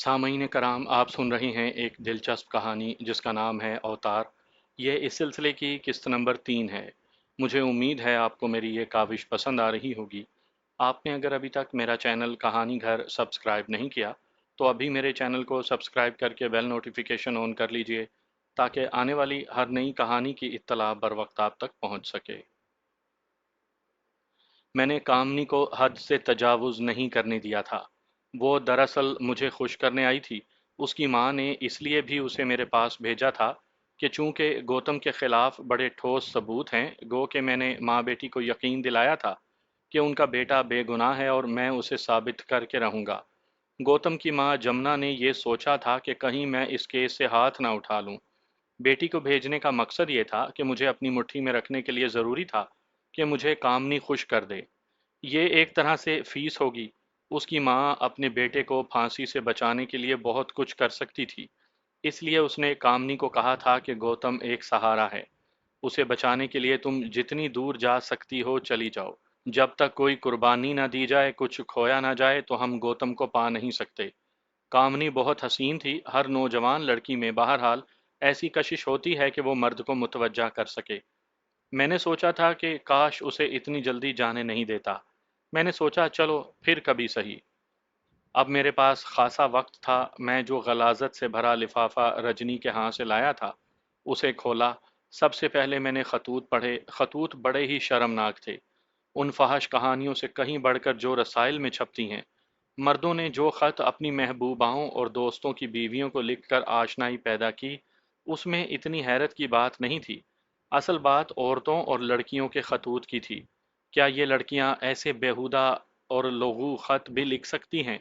सामईन कराम, आप सुन रहे हैं एक दिलचस्प कहानी जिसका नाम है अवतार। ये इस सिलसिले की किस्त नंबर 3 है। मुझे उम्मीद है आपको मेरी ये काविश पसंद आ रही होगी। आपने अगर अभी तक मेरा चैनल कहानी घर सब्सक्राइब नहीं किया तो अभी मेरे चैनल को सब्सक्राइब करके बेल नोटिफिकेशन ऑन कर लीजिए ताकि आने वाली हर नई कहानी की इत्तला बर वक्त आप तक पहुंच सके। मैंने कामनी को हद से तजावुज़ नहीं करने दिया था। वो दरअसल मुझे खुश करने आई थी। उसकी माँ ने इसलिए भी उसे मेरे पास भेजा था कि चूंकि गौतम के खिलाफ बड़े ठोस सबूत हैं, गो कि मैंने माँ बेटी को यकीन दिलाया था कि उनका बेटा बेगुनाह है और मैं उसे साबित करके रहूंगा। गौतम की माँ जमुना ने ये सोचा था कि कहीं मैं इस केस से हाथ ना उठा लूं। बेटी को भेजने का मकसद ये था कि मुझे अपनी मुट्ठी में रखने के लिए ज़रूरी था कि मुझे कामनी खुश कर दे। ये एक तरह से फीस होगी। उसकी माँ अपने बेटे को फांसी से बचाने के लिए बहुत कुछ कर सकती थी, इसलिए उसने कामनी को कहा था कि गौतम एक सहारा है। उसे बचाने के लिए तुम जितनी दूर जा सकती हो चली जाओ। जब तक कोई कुर्बानी ना दी जाए, कुछ खोया ना जाए, तो हम गौतम को पा नहीं सकते। कामनी बहुत हसीन थी। हर नौजवान लड़की में बहरहाल ऐसी कशिश होती है कि वो मर्द को मुतवज्जा कर सके। मैंने सोचा था कि काश उसे इतनी जल्दी जाने नहीं देता। मैंने सोचा चलो फिर कभी सही। अब मेरे पास खासा वक्त था। मैं जो गलाजत से भरा लिफाफा रजनी के हाथ से लाया था उसे खोला। सबसे पहले मैंने खतूत पढ़े। खतूत बड़े ही शर्मनाक थे, उन फहश कहानियों से कहीं बढ़कर जो रसाइल में छपती हैं। मर्दों ने जो खत अपनी महबूबाओं और दोस्तों की बीवियों को लिखकर आशनाई पैदा की, उसमें इतनी हैरत की बात नहीं थी। असल बात औरतों और लड़कियों के खतूत की थी। क्या ये लड़कियां ऐसे बेहुदा और लघु खत भी लिख सकती हैं?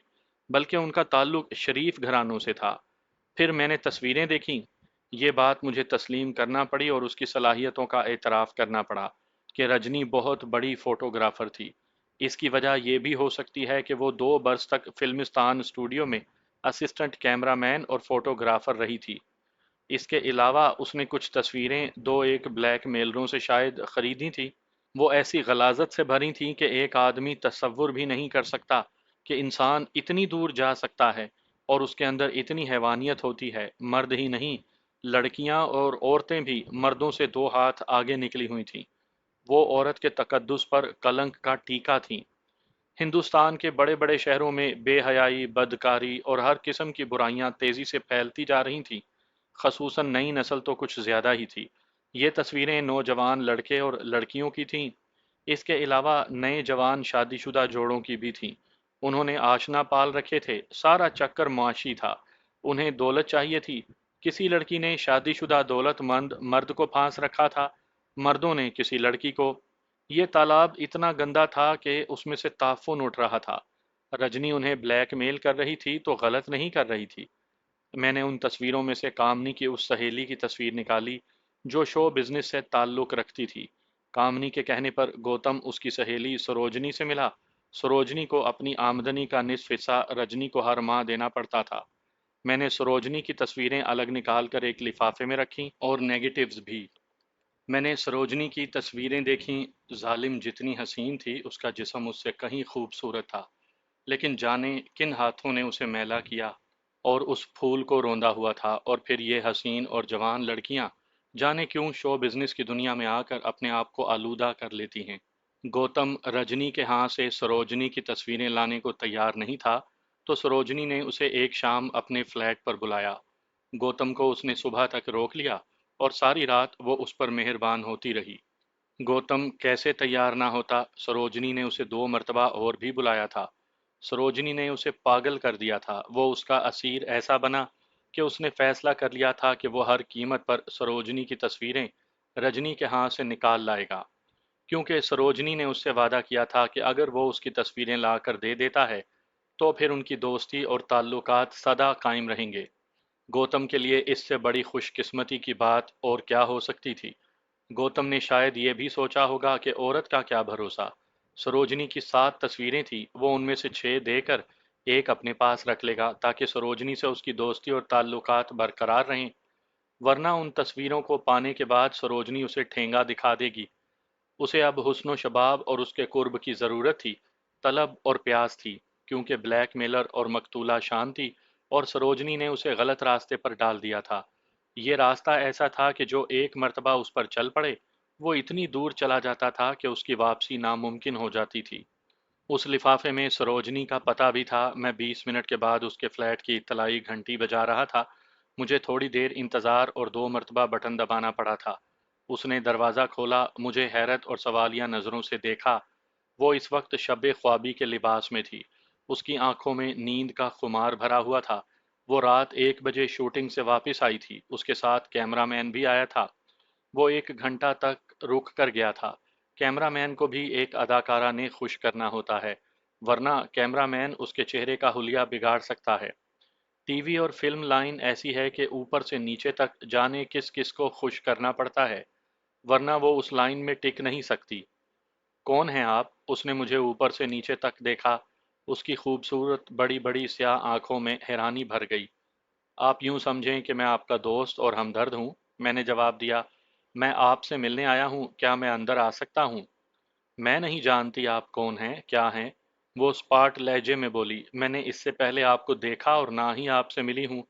बल्कि उनका ताल्लुक शरीफ घरानों से था। फिर मैंने तस्वीरें देखीं। ये बात मुझे तस्लीम करना पड़ी और उसकी सलाहियतों का एतराफ़ करना पड़ा कि रजनी बहुत बड़ी फ़ोटोग्राफ़र थी। इसकी वजह यह भी हो सकती है कि वो 2 बरस तक फिल्मिस्तान स्टूडियो में असिस्टेंट कैमरामैन और फोटोग्राफर रही थी। इसके अलावा उसने कुछ तस्वीरें दो एक ब्लैक मेलरों से शायद खरीदी थी। वो ऐसी गलाजत से भरी थीं कि एक आदमी तसव्वुर भी नहीं कर सकता कि इंसान इतनी दूर जा सकता है और उसके अंदर इतनी हैवानियत होती है। मर्द ही नहीं, लड़कियां और औरतें भी मर्दों से 2 हाथ आगे निकली हुई थीं। वो औरत के तकद्दुस पर कलंक का टीका थीं। हिंदुस्तान के बड़े बड़े शहरों में बेहयाई, बदकारी और हर किस्म की बुराइयां तेजी से फैलती जा रही थीं। खसूसन नई नस्ल तो कुछ ज्यादा ही थी। ये तस्वीरें नौजवान लड़के और लड़कियों की थीं। इसके अलावा नए जवान शादीशुदा जोड़ों की भी थीं। उन्होंने आशना पाल रखे थे। सारा चक्कर मुआशी था। उन्हें दौलत चाहिए थी। किसी लड़की ने शादीशुदा दौलतमंद मर्द को फांस रखा था, मर्दों ने किसी लड़की को। ये तालाब इतना गंदा था कि उसमें से ताफुन उठ रहा था। रजनी उन्हें ब्लैकमेल कर रही थी तो गलत नहीं कर रही थी। मैंने उन तस्वीरों में से कामनी की उस सहेली की तस्वीर निकाली जो शो बिजनेस से ताल्लुक रखती थी। कामनी के कहने पर गौतम उसकी सहेली सरोजनी से मिला। सरोजनी को अपनी आमदनी का निस्फ हिस्सा रजनी को हर माह देना पड़ता था। मैंने सरोजनी की तस्वीरें अलग निकाल कर एक लिफाफे में रखी और नेगेटिव्स भी। मैंने सरोजनी की तस्वीरें देखीं। जालिम जितनी हसीन थी उसका जिस्म उससे कहीं खूबसूरत था, लेकिन जाने किन हाथों ने उसे मैला किया और उस फूल को रौंदा हुआ था। और फिर ये हसीन और जवान लड़कियां जाने क्यों शो बिजनेस की दुनिया में आकर अपने आप को आलूदा कर लेती हैं। गौतम रजनी के हाथ से सरोजनी की तस्वीरें लाने को तैयार नहीं था, तो सरोजनी ने उसे एक शाम अपने फ्लैट पर बुलाया। गौतम को उसने सुबह तक रोक लिया और सारी रात वो उस पर मेहरबान होती रही। गौतम कैसे तैयार ना होता। सरोजनी ने उसे 2 मर्तबा और भी बुलाया था। सरोजनी ने उसे पागल कर दिया था। वो उसका असीर ऐसा बना कि उसने फैसला कर लिया था कि वो हर कीमत पर सरोजनी की तस्वीरें रजनी के हाथ से निकाल लाएगा, क्योंकि सरोजनी ने उससे वादा किया था कि अगर वो उसकी तस्वीरें लाकर दे देता है तो फिर उनकी दोस्ती और ताल्लुकात सदा कायम रहेंगे। गौतम के लिए इससे बड़ी खुशकिस्मती की बात और क्या हो सकती थी। गौतम ने शायद ये भी सोचा होगा कि औरत का क्या भरोसा। सरोजनी की 7 तस्वीरें थी, वो उनमें से 6 देकर एक अपने पास रख लेगा ताकि सरोजनी से उसकी दोस्ती और ताल्लुकात बरकरार रहें। वरना उन तस्वीरों को पाने के बाद सरोजनी उसे ठेंगा दिखा देगी। उसे अब हुस्न शबाब और उसके कुर्ब की ज़रूरत थी, तलब और प्यास थी, क्योंकि ब्लैकमेलर और मकतूला शान थी। और सरोजनी ने उसे गलत रास्ते पर डाल दिया था। ये रास्ता ऐसा था कि जो एक मर्तबा उस पर चल पड़े, वो इतनी दूर चला जाता था कि उसकी वापसी नामुमकिन हो जाती थी। उस लिफाफे में सरोजनी का पता भी था। मैं 20 मिनट के बाद उसके फ्लैट की इत्तलाई घंटी बजा रहा था। मुझे थोड़ी देर इंतज़ार और 2 मरतबा बटन दबाना पड़ा था। उसने दरवाज़ा खोला, मुझे हैरत और सवालिया नज़रों से देखा। वो इस वक्त शब ख्वाबी के लिबास में थी। उसकी आंखों में नींद का खुमार भरा हुआ था। वो रात 1 बजे शूटिंग से वापस आई थी। उसके साथ कैमरामैन भी आया था। वो 1 घंटा तक रुक कर गया था। कैमरामैन को भी एक अदाकारा ने खुश करना होता है, वरना कैमरामैन उसके चेहरे का हुलिया बिगाड़ सकता है। टीवी और फिल्म लाइन ऐसी है कि ऊपर से नीचे तक जाने किस किस को खुश करना पड़ता है, वरना वो उस लाइन में टिक नहीं सकती। कौन हैं आप? उसने मुझे ऊपर से नीचे तक देखा। उसकी खूबसूरत बड़ी बड़ी स्याह आंखों में हैरानी भर गई। आप यूं समझें कि मैं आपका दोस्त और हमदर्द हूं, मैंने जवाब दिया। मैं आपसे मिलने आया हूं, क्या मैं अंदर आ सकता हूं? मैं नहीं जानती आप कौन हैं, क्या हैं, वो स्पार्ट लहजे में बोली। मैंने इससे पहले आपको देखा और ना ही आपसे मिली हूं।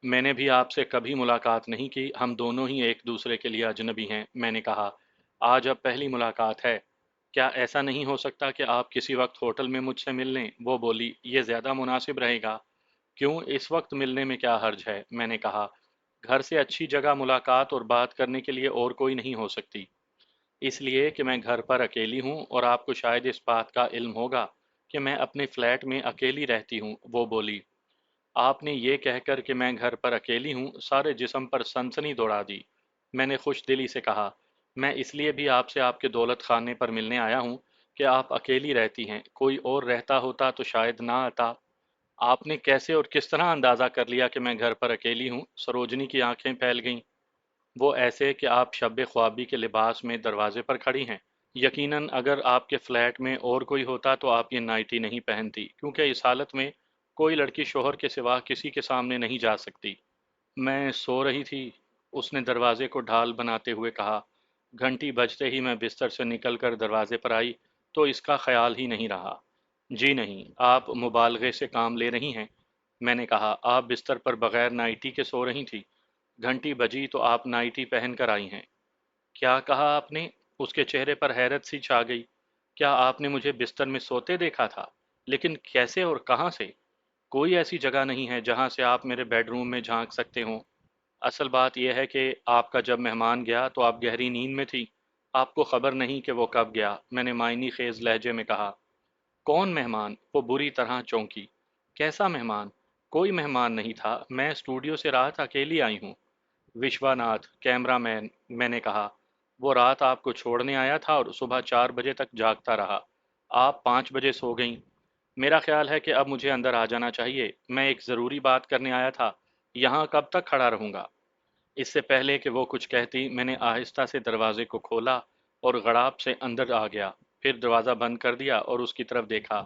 मैंने भी आपसे कभी मुलाकात नहीं की, हम दोनों ही एक दूसरे के लिए अजनबी हैं, मैंने कहा। आज अब पहली मुलाकात है। क्या ऐसा नहीं हो सकता कि आप किसी वक्त होटल में मुझसे मिल लें? वो बोली, ये ज़्यादा मुनासिब रहेगा। क्यों, इस वक्त मिलने में क्या हर्ज है, मैंने कहा। घर से अच्छी जगह मुलाकात और बात करने के लिए और कोई नहीं हो सकती। इसलिए कि मैं घर पर अकेली हूँ और आपको शायद इस बात का इल्म होगा कि मैं अपने फ्लैट में अकेली रहती हूँ, वो बोली। आपने ये कहकर कि मैं घर पर अकेली हूँ सारे जिस्म पर सनसनी दौड़ा दी। मैंने खुश दिली से कहा, मैं इसलिए भी आपसे आपके दौलत खाने पर मिलने आया हूँ कि आप अकेली रहती हैं, कोई और रहता होता तो शायद ना आता। आपने कैसे और किस तरह अंदाजा कर लिया कि मैं घर पर अकेली हूँ? सरोजनी की आंखें फैल गईं। वो ऐसे कि आप शब ख्वाबी के लिबास में दरवाजे पर खड़ी हैं। यकीनन अगर आपके फ्लैट में और कोई होता तो आप ये नाइटी नहीं पहनती, क्योंकि इस हालत में कोई लड़की शोहर के सिवा किसी के सामने नहीं जा सकती। मैं सो रही थी, उसने दरवाजे को ढाल बनाते हुए कहा। घंटी बजते ही मैं बिस्तर से निकलकर दरवाजे पर आई तो इसका ख्याल ही नहीं रहा। जी नहीं, आप मुबालगे से काम ले रही हैं, मैंने कहा। आप बिस्तर पर बगैर नाइटी के सो रही थी। घंटी बजी तो आप नाइटी पहन कर आई हैं। क्या कहा आपने? उसके चेहरे पर हैरत सी छा गई। क्या आपने मुझे बिस्तर में सोते देखा था? लेकिन कैसे और कहाँ से? कोई ऐसी जगह नहीं है जहां से आप मेरे बेडरूम में झांक सकते हो। असल बात यह है कि आपका जब मेहमान गया तो आप गहरी नींद में थी। आपको खबर नहीं कि वो कब गया, मैंने मायनी खेज लहजे में कहा। कौन मेहमान? वो बुरी तरह चौंकी। कैसा मेहमान? कोई मेहमान नहीं था, मैं स्टूडियो से रात अकेली आई हूँ। विश्वनाथ, कैमरामैन, मैंने कहा। वो रात आपको छोड़ने आया था और सुबह 4 बजे तक जागता रहा। आप 5 बजे सो गईं। मेरा ख्याल है कि अब मुझे अंदर आ जाना चाहिए, मैं एक ज़रूरी बात करने आया था। यहाँ कब तक खड़ा रहूँगा? इससे पहले कि वो कुछ कहती, मैंने आहिस्ता से दरवाजे को खोला और गड़ाप से अंदर आ गया। फिर दरवाज़ा बंद कर दिया और उसकी तरफ देखा।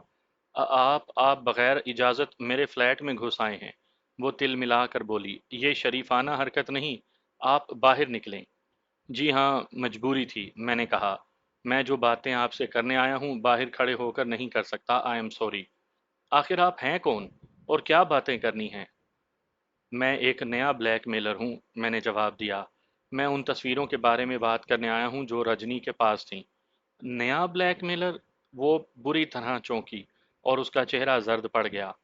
आप बगैर इजाज़त मेरे फ्लैट में घुस आए हैं, वो तिल मिलाकर बोली। ये शरीफाना हरकत नहीं, आप बाहर निकलें। जी हाँ, मजबूरी थी, मैंने कहा। मैं जो बातें आपसे करने आया हूँ बाहर खड़े होकर नहीं कर सकता, आई एम सॉरी। आखिर आप हैं कौन और क्या बातें करनी हैं? मैं एक नया ब्लैकमेलर हूँ, मैंने जवाब दिया। मैं उन तस्वीरों के बारे में बात करने आया हूँ जो रजनी के पास थीं। नया ब्लैकमेलर? वो बुरी तरह चौंकी और उसका चेहरा जर्द पड़ गया।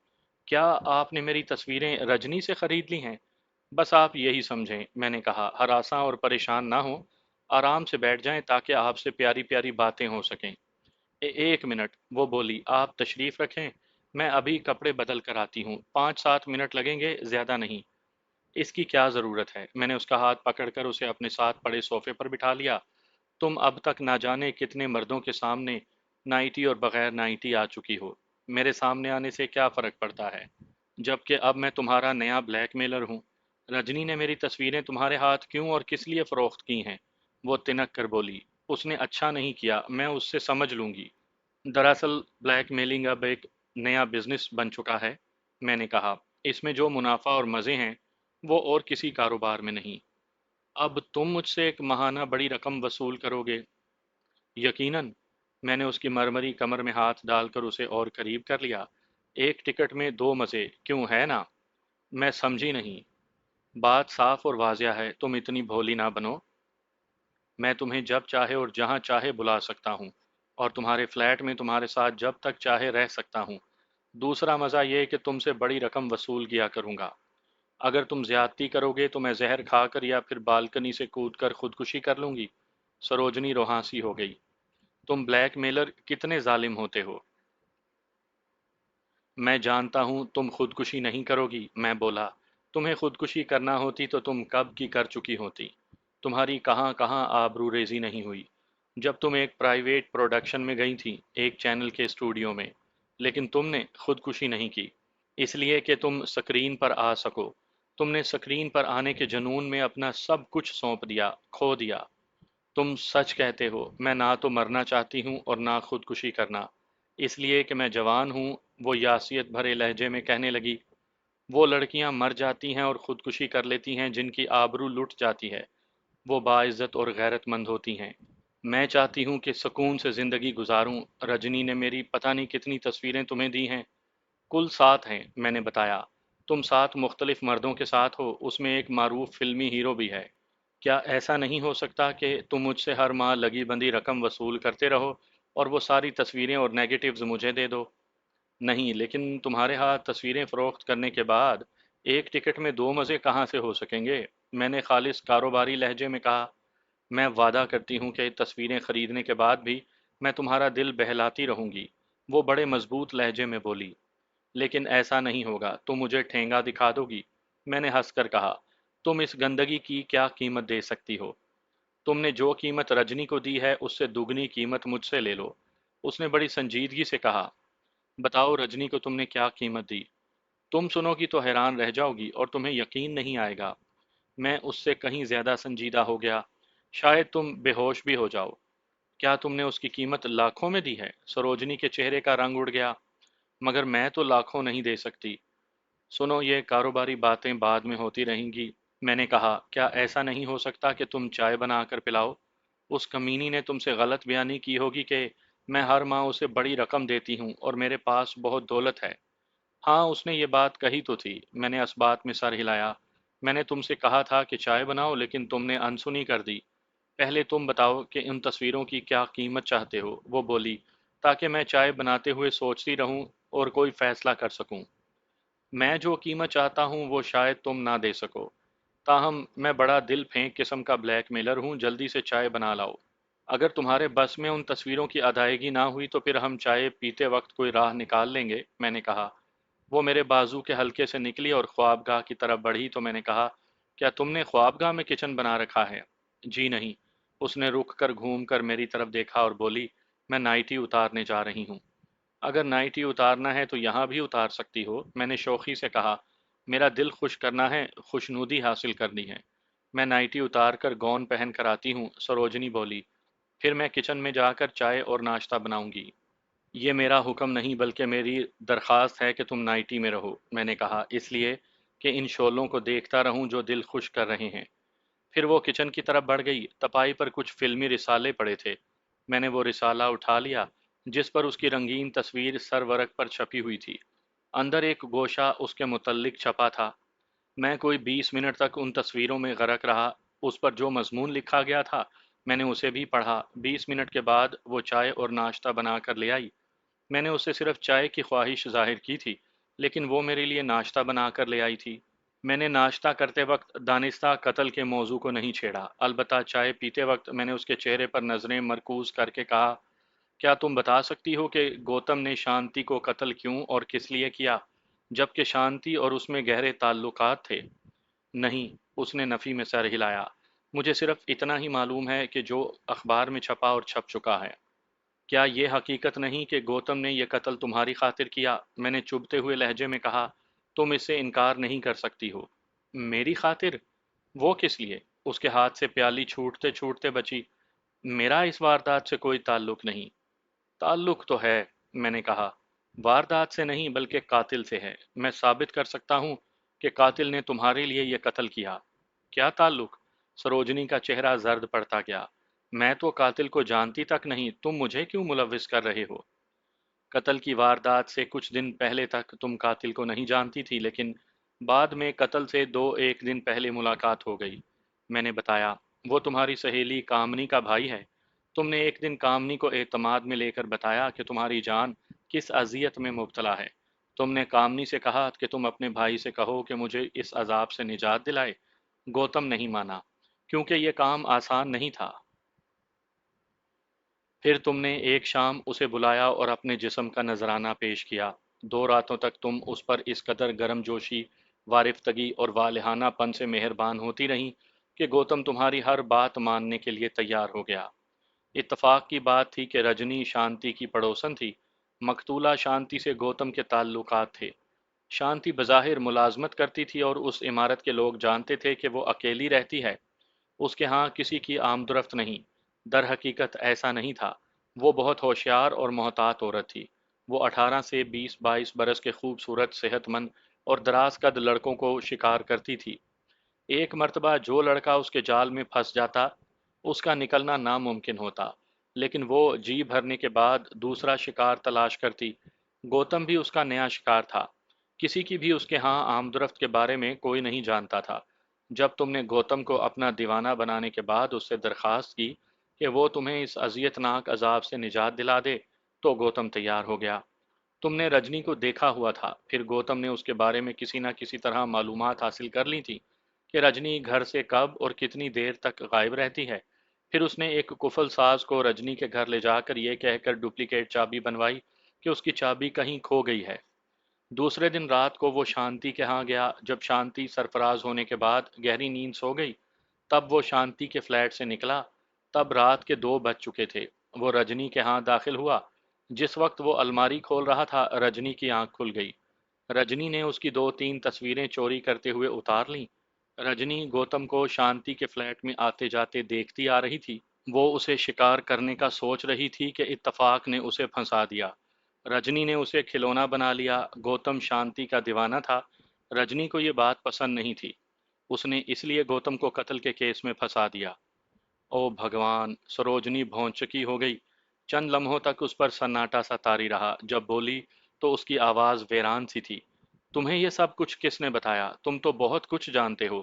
क्या आपने मेरी तस्वीरें रजनी से खरीद ली हैं? बस आप यही समझें, मैंने कहा। हरासा और परेशान ना हो, आराम से बैठ जाएं ताकि आपसे प्यारी प्यारी बातें हो सकें। एक मिनट, वो बोली, आप तशरीफ़ रखें, मैं अभी कपड़े बदल कर आती हूँ, 5-7 मिनट लगेंगे, ज़्यादा नहीं। इसकी क्या ज़रूरत है? मैंने उसका हाथ पकड़कर उसे अपने साथ पड़े सोफे पर बिठा लिया। तुम अब तक ना जाने कितने मर्दों के सामने नाइटी और बगैर नाइटी आ चुकी हो। मेरे सामने आने से क्या फ़र्क पड़ता है, जबकि अब मैं तुम्हारा नया ब्लैकमेलर हूँ। रजनी ने मेरी तस्वीरें तुम्हारे हाथ क्यों और किस लिए फ़रोख्त की हैं? वो तिनक कर बोली। उसने अच्छा नहीं किया, मैं उससे समझ लूँगी। दरअसल ब्लैकमेलिंग अब एक नया बिजनेस बन चुका है, मैंने कहा। इसमें जो मुनाफा और मज़े हैं वो और किसी कारोबार में नहीं। अब तुम मुझसे एक माहाना बड़ी रकम वसूल करोगे? यकीनन। मैंने उसकी मरमरी कमर में हाथ डालकर उसे और करीब कर लिया। ایک ٹکٹ میں دو مزے کیوں ہے نا؟ میں سمجھی نہیں۔ بات صاف اور واضح ہے، تم اتنی بھولی نہ بنو۔ میں تمہیں جب چاہے اور جہاں چاہے بلا سکتا ہوں، اور تمہارے فلیٹ میں تمہارے ساتھ جب تک چاہے رہ سکتا ہوں۔ دوسرا مزہ یہ کہ تم سے بڑی رقم وصول کیا کروں گا۔ اگر تم زیادتی کرو گے تو میں زہر کھا کر یا پھر بالکنی سے کود کر خودکشی کر لوں گی۔ سروجنی روحانسی ہو گئی۔ تم بلیک میلر کتنے ظالم ہوتے ہو۔ میں جانتا ہوں تم خودکشی نہیں کرو گی، میں بولا۔ تمہیں خودکشی کرنا ہوتی تو تم کب کی کر چکی ہوتی۔ تمہاری کہاں کہاں آبرو ریزی نہیں ہوئی جب تم ایک پرائیویٹ پروڈکشن میں گئی تھی، ایک چینل کے اسٹوڈیو میں، لیکن تم نے خودکشی نہیں کی، اس لیے کہ تم سکرین پر آ سکو۔ تم نے سکرین پر آنے کے جنون میں اپنا سب کچھ سونپ دیا، کھو دیا۔ تم سچ کہتے ہو، میں نہ تو مرنا چاہتی ہوں اور نہ خودکشی کرنا، اس لیے کہ میں جوان ہوں۔ وہ یاسیت بھرے لہجے میں کہنے لگی۔ وہ لڑکیاں مر جاتی ہیں اور خودکشی کر لیتی ہیں جن کی آبرو لٹ جاتی ہے، وہ باعزت اور غیرت مند ہوتی ہیں۔ میں چاہتی ہوں کہ سکون سے زندگی گزاروں۔ رجنی نے میری پتہ نہیں کتنی تصویریں تمہیں دی ہیں۔ کل 7 ہیں، میں نے بتایا۔ تم 7 مختلف مردوں کے ساتھ ہو، اس میں ایک معروف فلمی ہیرو بھی ہے۔ کیا ایسا نہیں ہو سکتا کہ تم مجھ سے ہر ماہ لگی بندی رقم وصول کرتے رہو اور وہ ساری تصویریں اور نیگیٹیوز مجھے دے دو؟ نہیں، لیکن تمہارے ہاتھ تصویریں فروخت کرنے کے بعد ایک ٹکٹ میں دو مزے کہاں سے ہو سکیں گے؟ میں نے خالص کاروباری لہجے میں کہا۔ میں وعدہ کرتی ہوں کہ تصویریں خریدنے کے بعد بھی میں تمہارا دل بہلاتی رہوں گی، وہ بڑے مضبوط لہجے میں بولی۔ لیکن ایسا نہیں ہوگا، تم مجھے ٹھینگا دکھا دو گی، میں نے ہنس کر کہا۔ تم اس گندگی کی کیا قیمت دے سکتی ہو؟ تم نے جو قیمت رجنی کو دی ہے اس سے دگنی قیمت مجھ سے لے لو۔ اس نے بڑی سنجیدگی سے کہا۔ بتاؤ رجنی کو تم نے کیا قیمت دی؟ تم سنو گی تو حیران رہ جاؤ گی اور تمہیں یقین نہیں آئے گا۔ میں اس سے کہیں زیادہ سنجیدہ ہو گیا، شاید تم بے ہوش بھی ہو جاؤ۔ کیا تم نے اس کی قیمت لاکھوں میں دی ہے؟ سروجنی کے چہرے کا رنگ اڑ گیا۔ مگر میں تو لاکھوں نہیں دے سکتی۔ سنو، یہ کاروباری باتیں بعد میں ہوتی رہیں گی، میں نے کہا۔ کیا ایسا نہیں ہو سکتا کہ تم چائے بنا کر پلاؤ؟ اس کمینی نے تم سے غلط بیانی کی ہوگی کہ میں ہر ماہ اسے بڑی رقم دیتی ہوں اور میرے پاس بہت دولت ہے۔ ہاں، اس نے یہ بات کہی تو تھی، میں نے اس بات میں سر ہلایا۔ میں نے تم سے کہا تھا کہ چائے بناؤ لیکن تم نے انسنی کر دی۔ پہلے تم بتاؤ کہ ان تصویروں کی کیا قیمت چاہتے ہو، وہ بولی، تاکہ میں چائے بناتے ہوئے سوچتی رہوں اور کوئی فیصلہ کر سکوں۔ میں جو قیمت چاہتا ہوں وہ شاید تم نہ دے سکو، تاہم میں بڑا دل پھینک قسم کا بلیک میلر ہوں، جلدی سے چائے بنا لاؤ۔ اگر تمہارے بس میں ان تصویروں کی ادائیگی نہ ہوئی تو پھر ہم چائے پیتے وقت کوئی راہ نکال لیں گے، میں نے کہا۔ وہ میرے بازو کے حلقے سے نکلی اور خوابگاہ کی طرف بڑھی تو میں نے کہا، کیا تم نے خوابگاہ میں کچن بنا رکھا ہے؟ جی نہیں۔ اس نے رک کر گھوم کر میری طرف دیکھا اور بولی، میں نائٹی اتارنے جا رہی ہوں۔ اگر نائٹی اتارنا ہے تو یہاں بھی اتار سکتی ہو، میں نے شوخی سے کہا۔ میرا دل خوش کرنا ہے، خوشنودی حاصل کرنی ہے۔ میں نائٹی اتار کر گون پہن کر آتی ہوں، سروجنی بولی۔ پھر میں کچن میں جا کر چائے اور ناشتہ بناؤں گی۔ یہ میرا حکم نہیں بلکہ میری درخواست ہے کہ تم نائٹی میں رہو، میں نے کہا، اس لیے کہ ان شعلوں کو دیکھتا رہوں جو دل خوش کر رہے ہیں۔ پھر وہ کچن کی طرف بڑھ گئی۔ تپائی پر کچھ فلمی رسالے پڑے تھے۔ میں نے وہ رسالہ اٹھا لیا جس پر اس کی رنگین تصویر سر ورق پر چھپی ہوئی تھی۔ اندر ایک گوشہ اس کے متعلق چھپا تھا۔ میں کوئی 20 منٹ تک ان تصویروں میں غرق رہا۔ اس پر جو مضمون لکھا گیا تھا میں نے اسے بھی پڑھا۔ 20 منٹ کے بعد وہ چائے اور ناشتہ بنا کر لے آئی۔ میں نے اسے صرف چائے کی خواہش ظاہر کی تھی، لیکن وہ میرے لیے ناشتہ بنا کر لے آئی تھی۔ میں نے ناشتہ کرتے وقت دانستہ قتل کے موضوع کو نہیں چھیڑا، البتہ چائے پیتے وقت میں نے اس کے چہرے پر نظریں مرکوز کر کے کہا، کیا تم بتا سکتی ہو کہ گوتم نے شانتی کو قتل کیوں اور کس لیے کیا، جبکہ شانتی اور اس میں گہرے تعلقات تھے؟ نہیں، اس نے نفی میں سر ہلایا۔ مجھے صرف اتنا ہی معلوم ہے کہ جو اخبار میں چھپا اور چھپ چکا ہے۔ کیا یہ حقیقت نہیں کہ گوتم نے یہ قتل تمہاری خاطر کیا؟ میں نے چبھتے ہوئے لہجے میں کہا۔ تم اس سے انکار نہیں کر سکتی ہو۔ میری خاطر؟ وہ کس لیے؟ اس کے ہاتھ سے پیالی چھوٹتے چھوٹتے بچی۔ میرا اس واردات سے کوئی تعلق نہیں۔ تعلق تو ہے، میں نے کہا۔ واردات سے نہیں بلکہ قاتل سے ہے۔ میں ثابت کر سکتا ہوں کہ قاتل نے تمہارے لیے یہ قتل کیا۔ کیا تعلق؟ سروجنی کا چہرہ زرد پڑتا گیا۔ میں تو قاتل کو جانتی تک نہیں، تم مجھے کیوں ملوث کر رہے ہو؟ قتل کی واردات سے کچھ دن پہلے تک تم قاتل کو نہیں جانتی تھی، لیکن بعد میں قتل سے دو ایک دن پہلے ملاقات ہو گئی۔ میں نے بتایا، وہ تمہاری سہیلی کامنی کا بھائی ہے۔ تم نے ایک دن کامنی کو اعتماد میں لے کر بتایا کہ تمہاری جان کس اذیت میں مبتلا ہے۔ تم نے کامنی سے کہا کہ تم اپنے بھائی سے کہو کہ مجھے اس عذاب سے نجات دلائے۔ گوتم نہیں مانا، کیونکہ یہ کام آسان نہیں تھا۔ پھر تم نے ایک شام اسے بلایا اور اپنے جسم کا نذرانہ پیش کیا۔ 2 راتوں تک تم اس پر اس قدر گرم جوشی، وارفتگی اور والہانہ پن سے مہربان ہوتی رہیں کہ گوتم تمہاری ہر بات ماننے کے لیے تیار ہو گیا۔ اتفاق کی بات تھی کہ رجنی شانتی کی پڑوسن تھی۔ مقتولہ شانتی سے گوتم کے تعلقات تھے۔ شانتی بظاہر ملازمت کرتی تھی اور اس عمارت کے لوگ جانتے تھے کہ وہ اکیلی رہتی ہے۔ اس کے ہاں کسی کی آمدرفت نہیں۔ در حقیقت ایسا نہیں تھا۔ وہ بہت ہوشیار اور محتاط عورت تھی۔ وہ 18 سے 20-22 برس کے خوبصورت، صحت مند اور دراز قد لڑکوں کو شکار کرتی تھی۔ ایک مرتبہ جو لڑکا اس کے جال میں پھنس جاتا، اس کا نکلنا ناممکن ہوتا، لیکن وہ جی بھرنے کے بعد دوسرا شکار تلاش کرتی۔ گوتم بھی اس کا نیا شکار تھا۔ کسی کی بھی اس کے ہاں آمدرفت کے بارے میں کوئی نہیں جانتا تھا۔ جب تم نے گوتم کو اپنا دیوانہ بنانے کے بعد اس سے درخواست کی کہ وہ تمہیں اس اذیت ناک عذاب سے نجات دلا دے، تو گوتم تیار ہو گیا۔ تم نے رجنی کو دیکھا ہوا تھا، پھر گوتم نے اس کے بارے میں کسی نہ کسی طرح معلومات حاصل کر لی تھی کہ رجنی گھر سے کب اور کتنی دیر تک غائب رہتی ہے۔ پھر اس نے ایک کفل ساز کو رجنی کے گھر لے جا کر یہ کہہ کر ڈپلیکیٹ چابی بنوائی کہ اس کی چابی کہیں کھو گئی ہے۔ دوسرے دن رات کو وہ شانتی کے ہاں گیا۔ جب شانتی سرفراز ہونے کے بعد گہری نیند سو گئی، تب وہ شانتی کے فلیٹ سے نکلا۔ تب رات کے 2 بج چکے تھے۔ وہ رجنی کے ہاں داخل ہوا۔ جس وقت وہ الماری کھول رہا تھا، رجنی کی آنکھ کھل گئی۔ رجنی نے اس کی 2-3 تصویریں چوری کرتے ہوئے اتار لیں۔ رجنی گوتم کو شانتی کے فلیٹ میں آتے جاتے دیکھتی آ رہی تھی۔ وہ اسے شکار کرنے کا سوچ رہی تھی کہ اتفاق نے اسے پھنسا دیا۔ رجنی نے اسے کھلونا بنا لیا۔ گوتم شانتی کا دیوانہ تھا۔ رجنی کو یہ بات پسند نہیں تھی۔ اس نے اس لیے گوتم کو قتل کے کیس میں پھنسا دیا۔ او بھگوان! سروجنی بھونچکی ہو گئی۔ چند لمحوں تک اس پر سناٹا سا طاری رہا۔ جب بولی تو اس کی آواز ویران سی تھی۔ تمہیں یہ سب کچھ کس نے بتایا؟ تم تو بہت کچھ جانتے ہو۔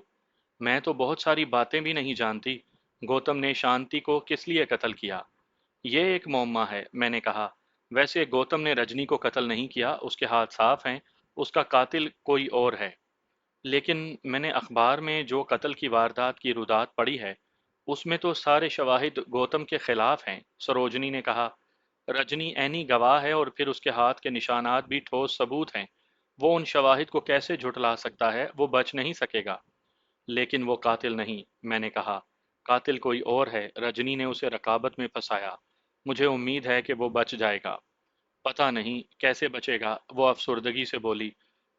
میں تو بہت ساری باتیں بھی نہیں جانتی۔ گوتم نے شانتی کو کس لیے قتل کیا؟ یہ ایک معمہ ہے، میں نے کہا۔ ویسے گوتم نے رجنی کو قتل نہیں کیا، اس کے ہاتھ صاف ہیں۔ اس کا قاتل کوئی اور ہے۔ لیکن میں نے اخبار میں جو قتل کی واردات کی رودات پڑھی ہے، اس میں تو سارے شواہد گوتم کے خلاف ہیں، سروجنی نے کہا۔ رجنی عینی گواہ ہے اور پھر اس کے ہاتھ کے نشانات بھی ٹھوس ثبوت ہیں۔ وہ ان شواہد کو کیسے جھٹلا سکتا ہے؟ وہ بچ نہیں سکے گا۔ لیکن وہ قاتل نہیں، میں نے کہا۔ قاتل کوئی اور ہے۔ رجنی نے اسے رکابت میں پھنسایا۔ مجھے امید ہے کہ وہ بچ جائے گا۔ پتہ نہیں کیسے بچے گا، وہ افسردگی سے بولی۔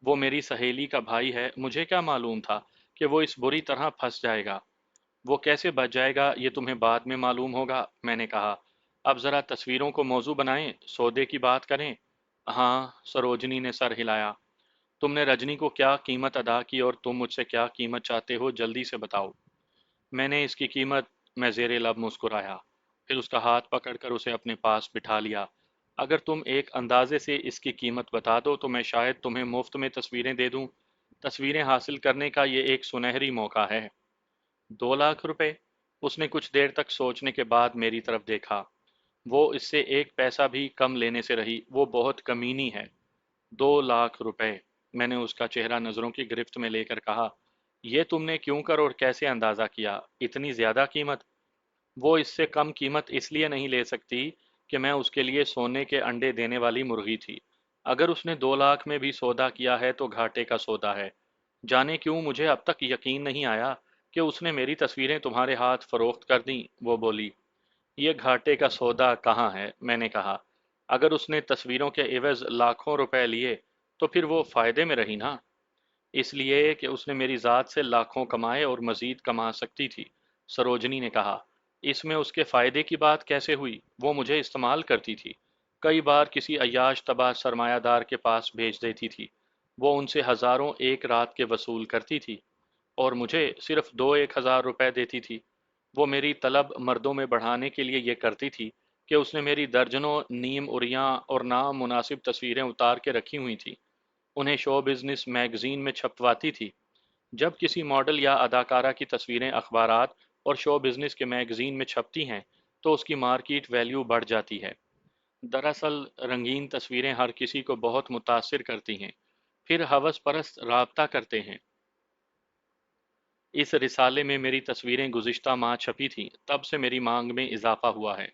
وہ میری سہیلی کا بھائی ہے، مجھے کیا معلوم تھا کہ وہ اس بری طرح پھنس جائے گا۔ وہ کیسے بچ جائے گا یہ تمہیں بعد میں معلوم ہوگا، میں نے کہا۔ اب ذرا تصویروں کو موضوع بنائیں، سودے کی بات کریں۔ ہاں، سروجنی نے سر ہلایا۔ تم نے رجنی کو کیا قیمت ادا کی اور تم مجھ سے کیا قیمت چاہتے ہو، جلدی سے بتاؤ۔ میں نے اس کی قیمت، میں زیر لب مسکرایا، پھر اس کا ہاتھ پکڑ کر اسے اپنے پاس بٹھا لیا۔ اگر تم ایک اندازے سے اس کی قیمت بتا دو تو میں شاید تمہیں مفت میں تصویریں دے دوں۔ تصویریں حاصل کرنے کا یہ ایک سنہری موقع ہے۔ 2 لاکھ روپے؟ اس نے کچھ دیر تک سوچنے کے بعد میری طرف دیکھا۔ وہ اس سے ایک پیسہ بھی کم لینے سے رہی۔ وہ بہت کمینی ہے۔ 2 لاکھ روپے! میں نے اس کا چہرہ نظروں کی گرفت میں لے کر کہا۔ یہ تم نے کیوں کر اور کیسے اندازہ کیا؟ اتنی زیادہ قیمت؟ وہ اس سے کم قیمت اس لیے نہیں لے سکتی کہ میں اس کے لیے سونے کے انڈے دینے والی مرغی تھی۔ اگر اس نے 2 لاکھ میں بھی سودا کیا ہے تو گھاٹے کا سودا ہے۔ جانے کیوں مجھے اب تک یقین نہیں آیا کہ اس نے میری تصویریں تمہارے ہاتھ فروخت کر دیں، وہ بولی۔ یہ گھاٹے کا سودا کہاں ہے، میں نے کہا۔ اگر اس نے تصویروں کے عوض لاکھوں روپے لیے تو پھر وہ فائدے میں رہی نا۔ اس لیے کہ اس نے میری ذات سے لاکھوں کمائے اور مزید کما سکتی تھی، سروجنی نے کہا۔ اس میں اس کے فائدے کی بات کیسے ہوئی؟ وہ مجھے استعمال کرتی تھی۔ کئی بار کسی عیاش طبع سرمایہ دار کے پاس بھیج دیتی تھی۔ وہ ان سے ہزاروں ایک رات کے وصول کرتی تھی اور مجھے صرف 2-1 ہزار روپے دیتی تھی۔ وہ میری طلب مردوں میں بڑھانے کے لیے یہ کرتی تھی کہ उसने मेरी दर्जनों नीम उरियां और नामुनासिब तस्वीरें उतार के रखी हुई थी, उन्हें शो बिजनेस मैगजीन में छपवाती थी। जब किसी मॉडल या अदाकारा की तस्वीरें अखबारात और शो बिजनेस के मैगजीन में छपती हैं तो उसकी मार्केट वैल्यू बढ़ जाती है। दरअसल रंगीन तस्वीरें हर किसी को बहुत मुतासिर करती हैं, फिर हवस परस्त राबता करते हैं। इस रिसाले में मेरी तस्वीरें गुज़िश्ता माह छपी थीं, तब से मेरी मांग में इजाफा हुआ है।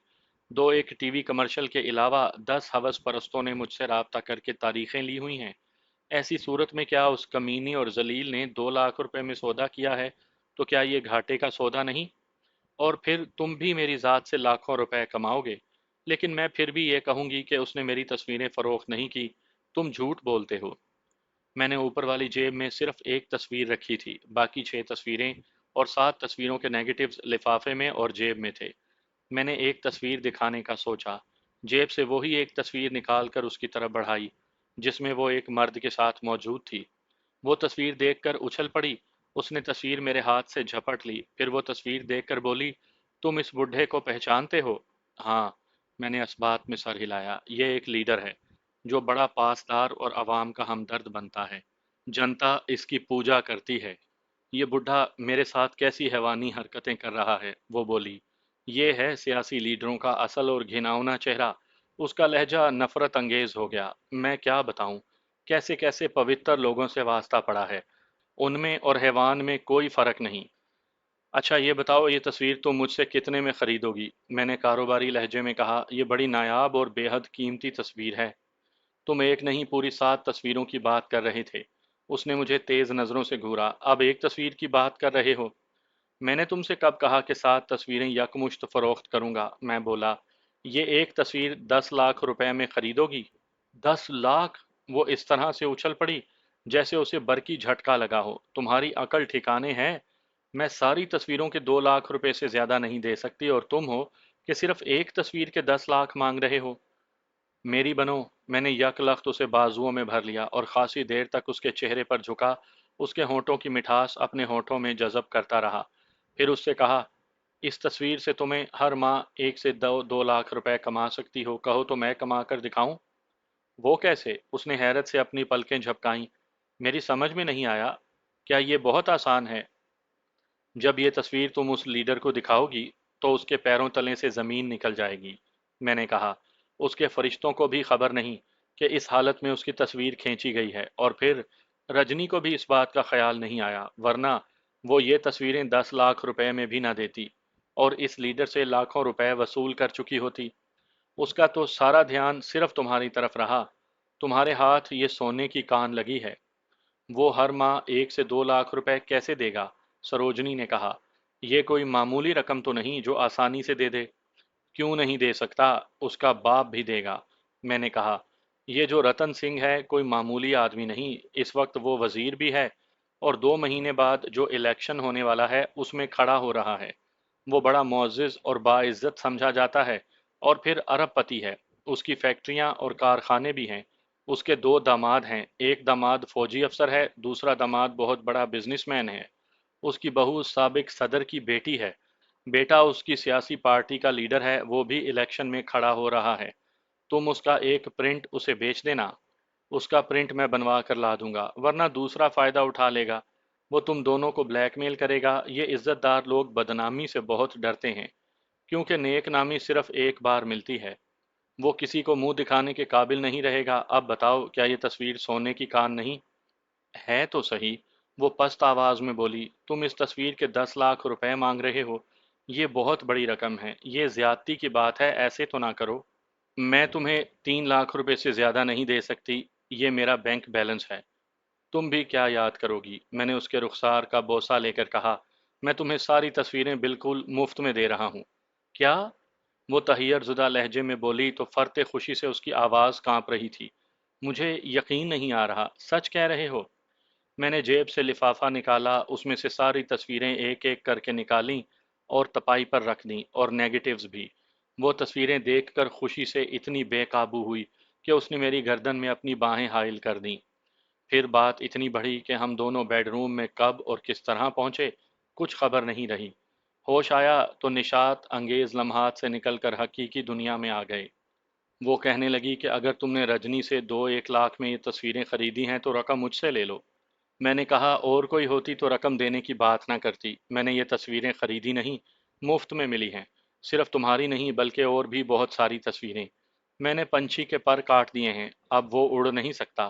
दो एक टीवी कमर्शियल के अलावा 10 हवस परस्तों ने मुझसे राबता करके तारीखें ली हुई हैं। ऐसी सूरत में क्या उस कमीनी और जलील ने 2 लाख रुपए में सौदा किया है, तो क्या ये घाटे का सौदा नहीं? और फिर तुम भी मेरी ज़ात से लाखों रुपए कमाओगे, लेकिन मैं फिर भी ये कहूंगी कि उसने मेरी तस्वीरें फ़रोख्त नहीं की। तुम झूठ बोलते हो। मैंने ऊपर वाली जेब में सिर्फ एक तस्वीर रखी थी, बाकी 6 तस्वीरें और 7 तस्वीरों के नेगेटिव्स लिफाफे में और जेब में थे। मैंने एक तस्वीर दिखाने का सोचा, जेब से वही एक तस्वीर निकाल कर उसकी तरफ बढ़ाई, जिसमें वो एक मर्द के साथ मौजूद थी। वो तस्वीर देखकर उछल पड़ी। उसने तस्वीर मेरे हाथ से झपट ली, फिर वो तस्वीर देखकर बोली, तुम इस बुढ़े को पहचानते हो? हाँ, मैंने इस बात में सर हिलाया। ये एक लीडर है जो बड़ा पासदार और अवाम का हमदर्द बनता है। जनता इसकी पूजा करती है। ये बुढ़ा मेरे साथ कैसी हैवानी हरकतें कर रहा है, वो बोली। ये है सियासी लीडरों का असल और घिनौना चेहरा। उसका लहजा नफरत अंगेज हो गया। मैं क्या बताऊं, कैसे कैसे पवित्र लोगों से वास्ता पड़ा है। उनमें और हैवान में कोई फर्क नहीं। अच्छा ये बताओ, ये तस्वीर तुम मुझसे कितने में खरीदोगी? मैंने कारोबारी लहजे में कहा। ये बड़ी नायाब और बेहद कीमती तस्वीर है। तुम एक नहीं पूरी 7 तस्वीरों की बात कर रहे थे। उसने मुझे तेज नजरों से घूरा। अब एक तस्वीर की बात कर रहे हो? मैंने तुमसे कब कहा कि 7 तस्वीरें यकमुश्त फरोख्त करूंगा? मैं बोला। ये एक तस्वीर 10 लाख रुपए में खरीदोगी? 10 लाख? वो इस तरह से उछल पड़ी जैसे उसे बरकी झटका लगा हो। तुम्हारी अकल ठिकाने है? मैं सारी तस्वीरों के 2 लाख रुपए से ज्यादा नहीं दे सकती, और तुम हो कि सिर्फ एक तस्वीर के 10 लाख मांग रहे हो। मेरी बनो। मैंने यकलख्त उसे बाजुओं में भर लिया और खासी देर तक उसके चेहरे पर झुका, उसके होंठों की मिठास अपने होंठों में जज़ब करता रहा। फिर उससे कहा, इस तस्वीर से तुम्हें हर माह 1 से 2 लाख रुपए कमा सकती हो। कहो तो मैं कमा कर दिखाऊं? वो कैसे? उसने हैरत से अपनी पलकें झपकाईं। मेरी समझ में नहीं आया। क्या ये बहुत आसान है? जब ये तस्वीर तुम उस लीडर को दिखाओगी तो उसके पैरों तले से जमीन निकल जाएगी। मैंने कहा, उसके फरिश्तों को भी खबर नहीं कि इस हालत में उसकी तस्वीर खींची गई है, और फिर रजनी को भी इस बात का ख्याल नहीं आया, वरना वो ये तस्वीरें 10 लाख रुपए में भी ना देती और इस लीडर से लाखों रुपए वसूल कर चुकी होती। उसका तो सारा ध्यान सिर्फ तुम्हारी तरफ रहा। तुम्हारे हाथ ये सोने की कान लगी है। वो हर माह 1 से 2 लाख रुपए कैसे देगा? सरोजनी ने कहा। यह कोई मामूली रकम तो नहीं जो आसानी से दे दे। क्यों नहीं दे सकता? उसका बाप भी देगा। मैंने कहा, यह जो रतन सिंह है कोई मामूली आदमी नहीं। इस वक्त वो वजीर भी है और 2 महीने बाद जो इलेक्शन होने वाला है उसमें खड़ा हो रहा है। वो बड़ा मुअज़्ज़िज़ और बाइज़्ज़त समझा जाता है, और फिर अरबपति है। उसकी फैक्ट्रियां और कारखाने भी हैं। उसके 2 दामाद हैं। एक दामाद फौजी अफसर है, दूसरा दामाद बहुत बड़ा बिजनेसमैन है। उसकी बहू साबिक सदर की बेटी है। बेटा उसकी सियासी पार्टी का लीडर है, वो भी इलेक्शन में खड़ा हो रहा है। तुम उसका एक प्रिंट उसे बेच देना। उसका प्रिंट मैं बनवा कर ला दूंगा, वरना दूसरा फायदा उठा लेगा। वो तुम दोनों को ब्लैकमेल करेगा। ये इज्जतदार लोग बदनामी से बहुत डरते हैं, क्योंकि नेक नामी सिर्फ एक बार मिलती है। वो किसी को मुंह दिखाने के काबिल नहीं रहेगा। अब बताओ, क्या ये तस्वीर सोने की कान नहीं है? तो सही। वो पस्त आवाज में बोली, तुम इस तस्वीर के 10 लाख रुपए मांग रहे हो। ये बहुत बड़ी रकम है। ये ज्यादती की बात है, ऐसे तो ना करो। मैं तुम्हें 3 लाख रुपए से ज्यादा नहीं दे सकती। ये मेरा बैंक बैलेंस है। तुम भी क्या याद करोगी? मैंने उसके रुखसार का बोसा लेकर कहा, मैं तुम्हें सारी तस्वीरें बिल्कुल मुफ्त में दे रहा हूँ। क्या? वो तहैयर जुदा लहजे में बोली तो फरते खुशी से उसकी आवाज़ कांप रही थी। मुझे यकीन नहीं आ रहा। सच कह रहे हो? मैंने जेब से लिफाफा निकाला, उसमें से सारी तस्वीरें एक एक करके निकालीं और तपाई पर रख दी, और नेगेटिव्स भी। वो तस्वीरें देखकर खुशी से इतनी बेकाबू हुई कि उसने मेरी गर्दन में अपनी बाहें हाइल कर दी। फिर बात इतनी बढ़ी कि हम दोनों बेडरूम में कब और किस तरह पहुंचे, कुछ खबर नहीं रही। ہوش آیا تو نشاط انگیز لمحات سے نکل کر حقیقی دنیا میں آ گئے۔ وہ کہنے لگی کہ اگر تم نے رجنی سے 2-1 لاکھ میں یہ تصویریں خریدی ہیں تو رقم مجھ سے لے لو۔ میں نے کہا اور کوئی ہوتی تو رقم دینے کی بات نہ کرتی، میں نے یہ تصویریں خریدی نہیں، مفت میں ملی ہیں، صرف تمہاری نہیں بلکہ اور بھی بہت ساری تصویریں۔ میں نے پنچھی کے پر کاٹ دیے ہیں، اب وہ اڑ نہیں سکتا۔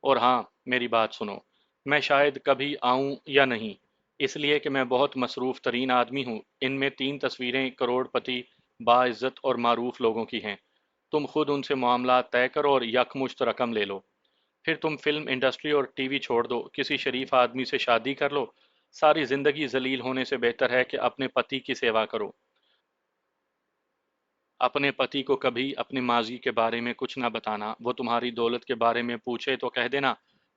اور ہاں، میری بات سنو، میں شاید کبھی آؤں یا نہیں، اس لیے کہ میں بہت مصروف ترین آدمی ہوں۔ ان میں 3 تصویریں کروڑ پتی باعزت اور معروف لوگوں کی ہیں۔ تم خود ان سے معاملات طے کرو اور یکمشت رقم لے لو۔ پھر تم فلم انڈسٹری اور ٹی وی چھوڑ دو، کسی شریف آدمی سے شادی کر لو۔ ساری زندگی ذلیل ہونے سے بہتر ہے کہ اپنے پتی کی سیوا کرو۔ اپنے پتی کو کبھی اپنے ماضی کے بارے میں کچھ نہ بتانا، وہ تمہاری دولت کے بارے میں پوچھے تو کہہ دینا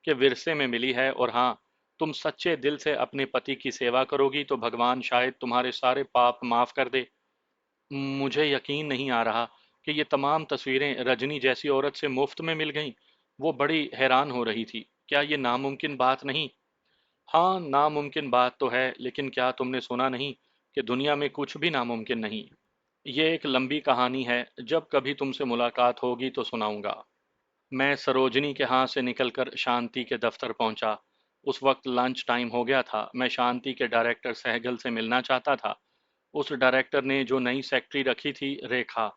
کہ ورثے میں ملی ہے، اور ہاں، تم سچے دل سے اپنے پتی کی سیوا کرو گی تو بھگوان شاید تمہارے سارے پاپ معاف کر دے۔ مجھے یقین نہیں آ رہا کہ یہ تمام تصویریں رجنی جیسی عورت سے مفت میں مل گئیں۔ وہ بڑی حیران ہو رہی تھی۔ کیا یہ ناممکن بات نہیں؟ ہاں، ناممکن بات تو ہے، لیکن کیا تم نے سنا نہیں کہ دنیا میں کچھ بھی ناممکن نہیں؟ یہ ایک لمبی کہانی ہے، جب کبھی تم سے ملاقات ہوگی تو سناؤں گا۔ میں سروجنی کے ہاں سے نکل کر شانتی کے دفتر پہنچا۔ اس وقت لنچ ٹائم ہو گیا تھا۔ میں شانتی کے ڈائریکٹر سہگل سے ملنا چاہتا تھا۔ اس ڈائریکٹر نے جو نئی سیکٹری رکھی تھی، ریکھا،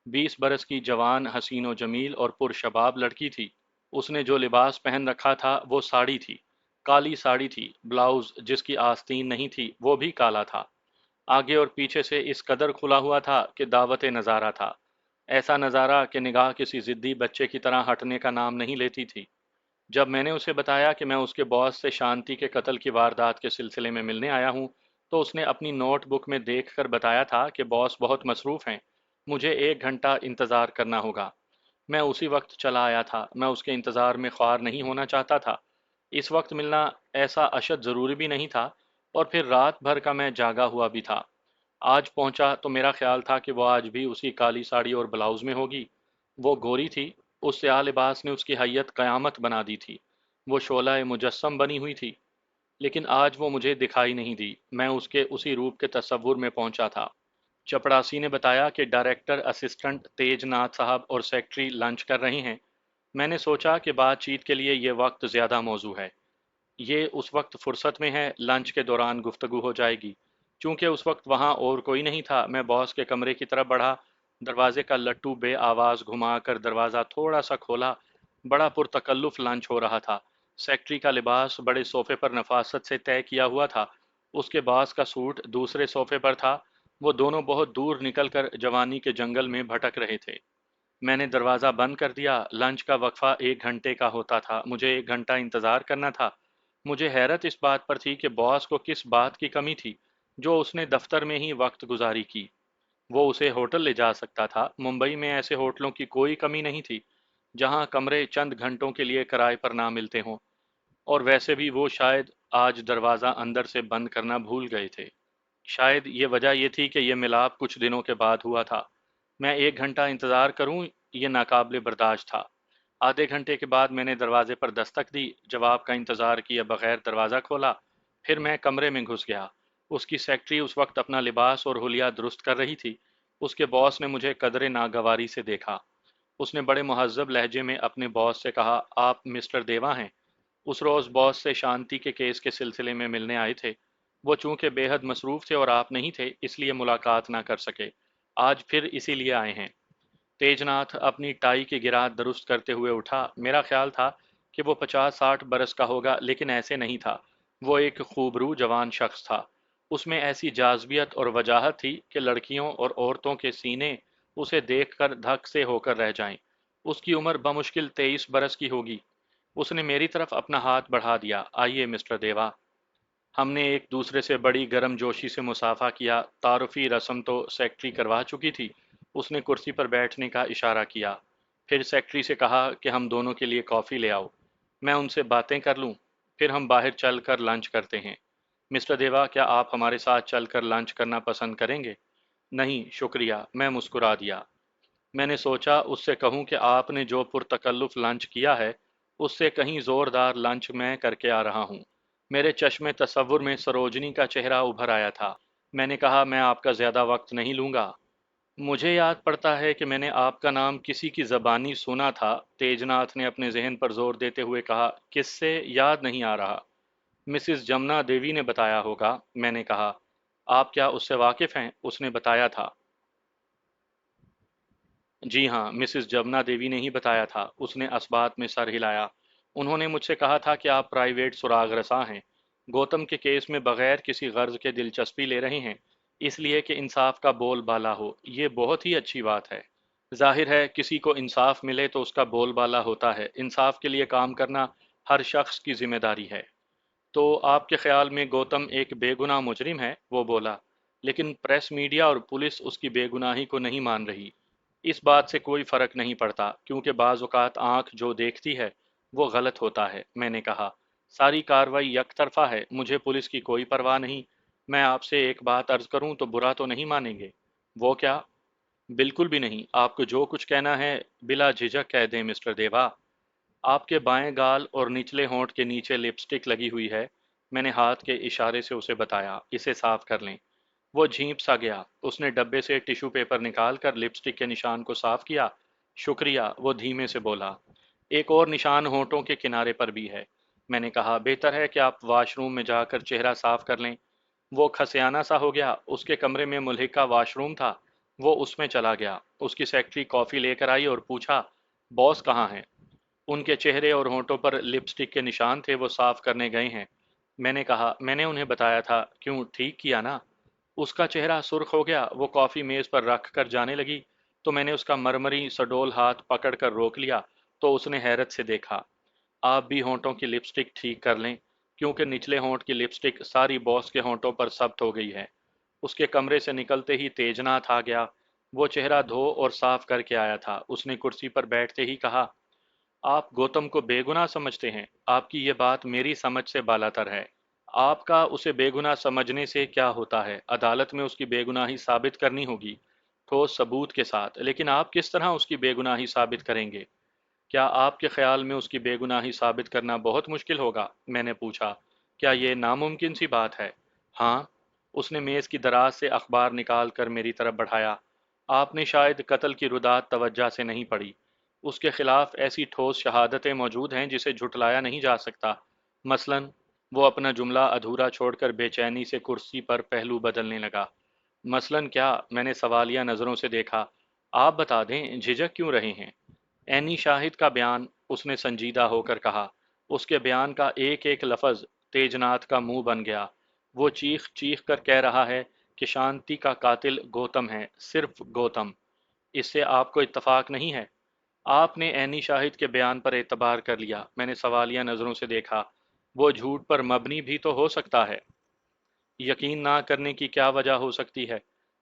20 برس کی جوان حسین و جمیل اور پرشباب لڑکی تھی۔ اس نے جو لباس پہن رکھا تھا وہ ساڑی تھی، کالی ساڑی تھی۔ بلاؤز جس کی آستین نہیں تھی وہ بھی کالا تھا، آگے اور پیچھے سے اس قدر کھلا ہوا تھا کہ دعوت نظارہ تھا۔ ایسا نظارہ کہ نگاہ کسی ضدی بچے کی طرح ہٹنے کا نام نہیں لیتی تھی۔ جب میں نے اسے بتایا کہ میں اس کے باس سے شانتی کے قتل کی واردات کے سلسلے میں ملنے آیا ہوں، تو اس نے اپنی نوٹ بک میں دیکھ کر بتایا تھا کہ باس بہت مصروف ہیں، مجھے 1 گھنٹہ انتظار کرنا ہوگا۔ میں اسی وقت چلا آیا تھا، میں اس کے انتظار میں خوار نہیں ہونا چاہتا تھا۔ اس وقت ملنا ایسا اشد ضروری بھی نہیں تھا، اور پھر رات بھر کا میں جاگا ہوا بھی تھا۔ آج پہنچا تو میرا خیال تھا کہ وہ آج بھی اسی کالی ساڑی اور بلاؤز میں ہوگی۔ وہ گوری تھی، اس سیاہ لباس نے اس کی حیت قیامت بنا دی تھی۔ وہ شعلہ مجسم بنی ہوئی تھی، لیکن آج وہ مجھے دکھائی نہیں دی۔ میں اس کے اسی روپ کے تصور میں پہنچا تھا۔ چپڑاسی نے بتایا کہ ڈائریکٹر اسسٹنٹ تیج ناتھ صاحب اور سیکٹری لنچ کر رہے ہیں۔ میں نے سوچا کہ بات چیت کے لیے یہ وقت زیادہ موزوں ہے۔ یہ اس وقت فرصت میں ہے، لنچ کے دوران گفتگو ہو جائے گی۔ چونکہ اس وقت وہاں اور کوئی نہیں تھا، میں باس کے کمرے کی طرف بڑھا۔ دروازے کا لٹو بے آواز گھما کر دروازہ تھوڑا سا کھولا۔ بڑا پرتکلف لنچ ہو رہا تھا۔ سیکٹری کا لباس بڑے صوفے پر نفاست سے طے کیا ہوا تھا، اس کے باس کا سوٹ دوسرے صوفے پر تھا۔ وہ دونوں بہت دور نکل کر جوانی کے جنگل میں بھٹک رہے تھے۔ میں نے دروازہ بند کر دیا۔ لنچ کا وقفہ 1 گھنٹے کا ہوتا تھا، مجھے 1 گھنٹہ انتظار کرنا تھا۔ مجھے حیرت اس بات پر تھی کہ باس کو کس بات کی کمی تھی جو اس نے دفتر میں ہی وقت گزاری کی۔ وہ اسے ہوٹل لے جا سکتا تھا۔ ممبئی میں ایسے ہوٹلوں کی کوئی کمی نہیں تھی جہاں کمرے چند گھنٹوں کے لیے کرائے پر نہ ملتے ہوں، اور ویسے بھی وہ شاید آج دروازہ اندر سے بند کرنا بھول گئے تھے۔ شاید یہ وجہ یہ تھی کہ یہ ملاپ کچھ دنوں کے بعد ہوا تھا۔ میں 1 گھنٹہ انتظار کروں، یہ ناقابل برداشت تھا۔ آدھے گھنٹے کے بعد میں نے دروازے پر دستک دی، جواب کا انتظار کیے بغیر دروازہ کھولا۔ پھر میں کمرے میں گھس گیا۔ اس کی سیکٹری اس وقت اپنا لباس اور حلیہ درست کر رہی تھی۔ اس کے باس نے مجھے قدرے ناگواری سے دیکھا۔ اس نے بڑے مہذب لہجے میں اپنے باس سے کہا، آپ مسٹر دیوا ہیں؟ اس روز باس سے شانتی کے کیس کے سلسلے میں ملنے آئے تھے۔ وہ چونکہ بے حد مصروف تھے اور آپ نہیں تھے، اس لیے ملاقات نہ کر سکے۔ آج پھر اسی لیے آئے ہیں۔ تیج ناتھ اپنی ٹائی کی گرا درست کرتے ہوئے اٹھا۔ میرا خیال تھا کہ وہ 50-60 برس کا ہوگا، لیکن ایسے نہیں تھا۔ وہ ایک خوبرو جوان شخص تھا۔ اس میں ایسی جاذبیت اور وجاہت تھی کہ لڑکیوں اور عورتوں کے سینے اسے دیکھ کر دھک سے ہو کر رہ جائیں۔ اس کی عمر بمشکل 23 برس کی ہوگی۔ اس نے میری طرف اپنا ہاتھ بڑھا دیا۔ آئیے مسٹر دیوا۔ ہم نے ایک دوسرے سے بڑی گرم جوشی سے مصافحہ کیا۔ تعارفی رسم تو سیکٹری کروا چکی تھی۔ اس نے کرسی پر بیٹھنے کا اشارہ کیا، پھر سیکٹری سے کہا کہ ہم دونوں کے لیے کافی لے آؤ، میں ان سے باتیں کر لوں، پھر ہم باہر چل کر لنچ کرتے ہیں۔ مسٹر دیوا، کیا آپ ہمارے ساتھ چل کر لنچ کرنا پسند کریں گے؟ نہیں شکریہ، میں مسکرا دیا۔ میں نے سوچا اس سے کہوں کہ آپ نے جو پرتکلف لنچ کیا ہے اس سے کہیں زوردار لنچ میں کر کے آ رہا ہوں۔ میرے چشم تصور میں سروجنی کا چہرہ ابھر آیا تھا۔ میں نے کہا میں آپ کا زیادہ وقت نہیں لوں گا۔ مجھے یاد پڑتا ہے کہ میں نے آپ کا نام کسی کی زبانی سنا تھا۔ تیج ناتھ نے اپنے ذہن پر زور دیتے ہوئے کہا، کس سے؟ یاد نہیں آ رہا۔ مسز جمنا دیوی نے بتایا ہوگا، میں نے کہا۔ آپ کیا اس سے واقف ہیں؟ اس نے بتایا تھا۔ جی ہاں، مسز جمنا دیوی نے ہی بتایا تھا۔ اس نے اثبات میں سر ہلایا۔ انہوں نے مجھ سے کہا تھا کہ آپ پرائیویٹ سراغ رساں ہیں، گوتم کے کیس میں بغیر کسی غرض کے دلچسپی لے رہے ہیں، اس لیے کہ انصاف کا بول بالا ہو۔ یہ بہت ہی اچھی بات ہے۔ ظاہر ہے کسی کو انصاف ملے تو اس کا بول بالا ہوتا ہے۔ انصاف کے لیے کام کرنا ہر شخص کی ذمہ داری ہے۔ تو آپ کے خیال میں گوتم ایک بے گناہ مجرم ہے؟ وہ بولا۔ لیکن پریس میڈیا اور پولیس اس کی بے گناہی کو نہیں مان رہی۔ اس بات سے کوئی فرق نہیں پڑتا، کیونکہ بعض اوقات آنکھ جو دیکھتی ہے وہ غلط ہوتا ہے، میں نے کہا۔ ساری کارروائی یک طرفہ ہے، مجھے پولیس کی کوئی پرواہ نہیں۔ میں آپ سے ایک بات عرض کروں تو برا تو نہیں مانیں گے؟ وہ کیا؟ بالکل بھی نہیں، آپ کو جو کچھ کہنا ہے بلا جھجک کہہ دیں مسٹر دیوا۔ آپ کے بائیں گال اور نچلے ہونٹ کے نیچے لپسٹک لگی ہوئی ہے، میں نے ہاتھ کے اشارے سے اسے بتایا، اسے صاف کر لیں۔ وہ جھینپ سا گیا۔ اس نے ڈبے سے ٹیشو پیپر نکال کر لپسٹک کے نشان کو صاف کیا۔ شکریہ، وہ دھیمے سے بولا۔ ایک اور نشان ہونٹوں کے کنارے پر بھی ہے۔ میں نے کہا، بہتر ہے کہ آپ واش روم میں جا کر چہرہ صاف کر لیں۔ وہ کھسیانہ سا ہو گیا۔ اس کے کمرے میں ملحقہ واش روم تھا، وہ اس میں چلا گیا۔ اس کی سیکرٹری کافی لے کر آئی اور پوچھا، باس کہاں ہیں؟ ان کے چہرے اور ہونٹوں پر لپسٹک کے نشان تھے، وہ صاف کرنے گئے ہیں۔ میں نے کہا، میں نے انہیں بتایا تھا، کیوں ٹھیک کیا نا؟ اس کا چہرہ سرخ ہو گیا۔ وہ کافی میز پر رکھ کر جانے لگی تو میں نے اس کا مرمری سڈول ہاتھ پکڑ کر روک لیا تو اس نے حیرت سے دیکھا۔ آپ بھی ہونٹوں کی لپسٹک ٹھیک کر لیں، کیونکہ نچلے ہونٹ کی لپسٹک ساری باس کے ہونٹوں پر ثبت ہو گئی ہے۔ اس کے کمرے سے نکلتے ہی تیجناتھ آ گیا۔ وہ چہرہ دھو اور صاف کر کے آیا تھا۔ اس نے کرسی پر بیٹھتے ہی کہا، آپ گوتم کو بے گناہ سمجھتے ہیں؟ آپ کی یہ بات میری سمجھ سے بالاتر ہے۔ آپ کا اسے بے گناہ سمجھنے سے کیا ہوتا ہے؟ عدالت میں اس کی بے گناہی ثابت کرنی ہوگی، ٹھوس ثبوت کے ساتھ۔ لیکن آپ کس طرح اس کی بے گناہی ثابت کریں گے؟ کیا آپ کے خیال میں اس کی بے گناہی ثابت کرنا بہت مشکل ہوگا؟ میں نے پوچھا۔ کیا یہ ناممکن سی بات ہے؟ ہاں۔ اس نے میز کی دراز سے اخبار نکال کر میری طرف بڑھایا۔ آپ نے شاید قتل کی ردات توجہ سے نہیں پڑھی۔ اس کے خلاف ایسی ٹھوس شہادتیں موجود ہیں جسے جھٹلایا نہیں جا سکتا۔ مثلاً، وہ اپنا جملہ ادھورا چھوڑ کر بے چینی سے کرسی پر پہلو بدلنے لگا۔ مثلاً کیا؟ میں نے سوالیہ نظروں سے دیکھا۔ آپ بتا دیں، جھجک کیوں رہے ہیں؟ اینی شاہد کا بیان، اس نے سنجیدہ ہو کر کہا۔ اس کے بیان کا ایک ایک لفظ تیجناتھ کا منہ بن گیا۔ وہ چیخ چیخ کر کہہ رہا ہے کہ شانتی کا قاتل گوتم ہے، صرف گوتم۔ اس سے آپ کو اتفاق نہیں ہے؟ آپ نے اینی شاہد کے بیان پر اعتبار کر لیا؟ میں نے سوالیہ نظروں سے دیکھا۔ وہ جھوٹ پر مبنی بھی تو ہو سکتا ہے۔ یقین نہ کرنے کی کیا وجہ ہو سکتی ہے؟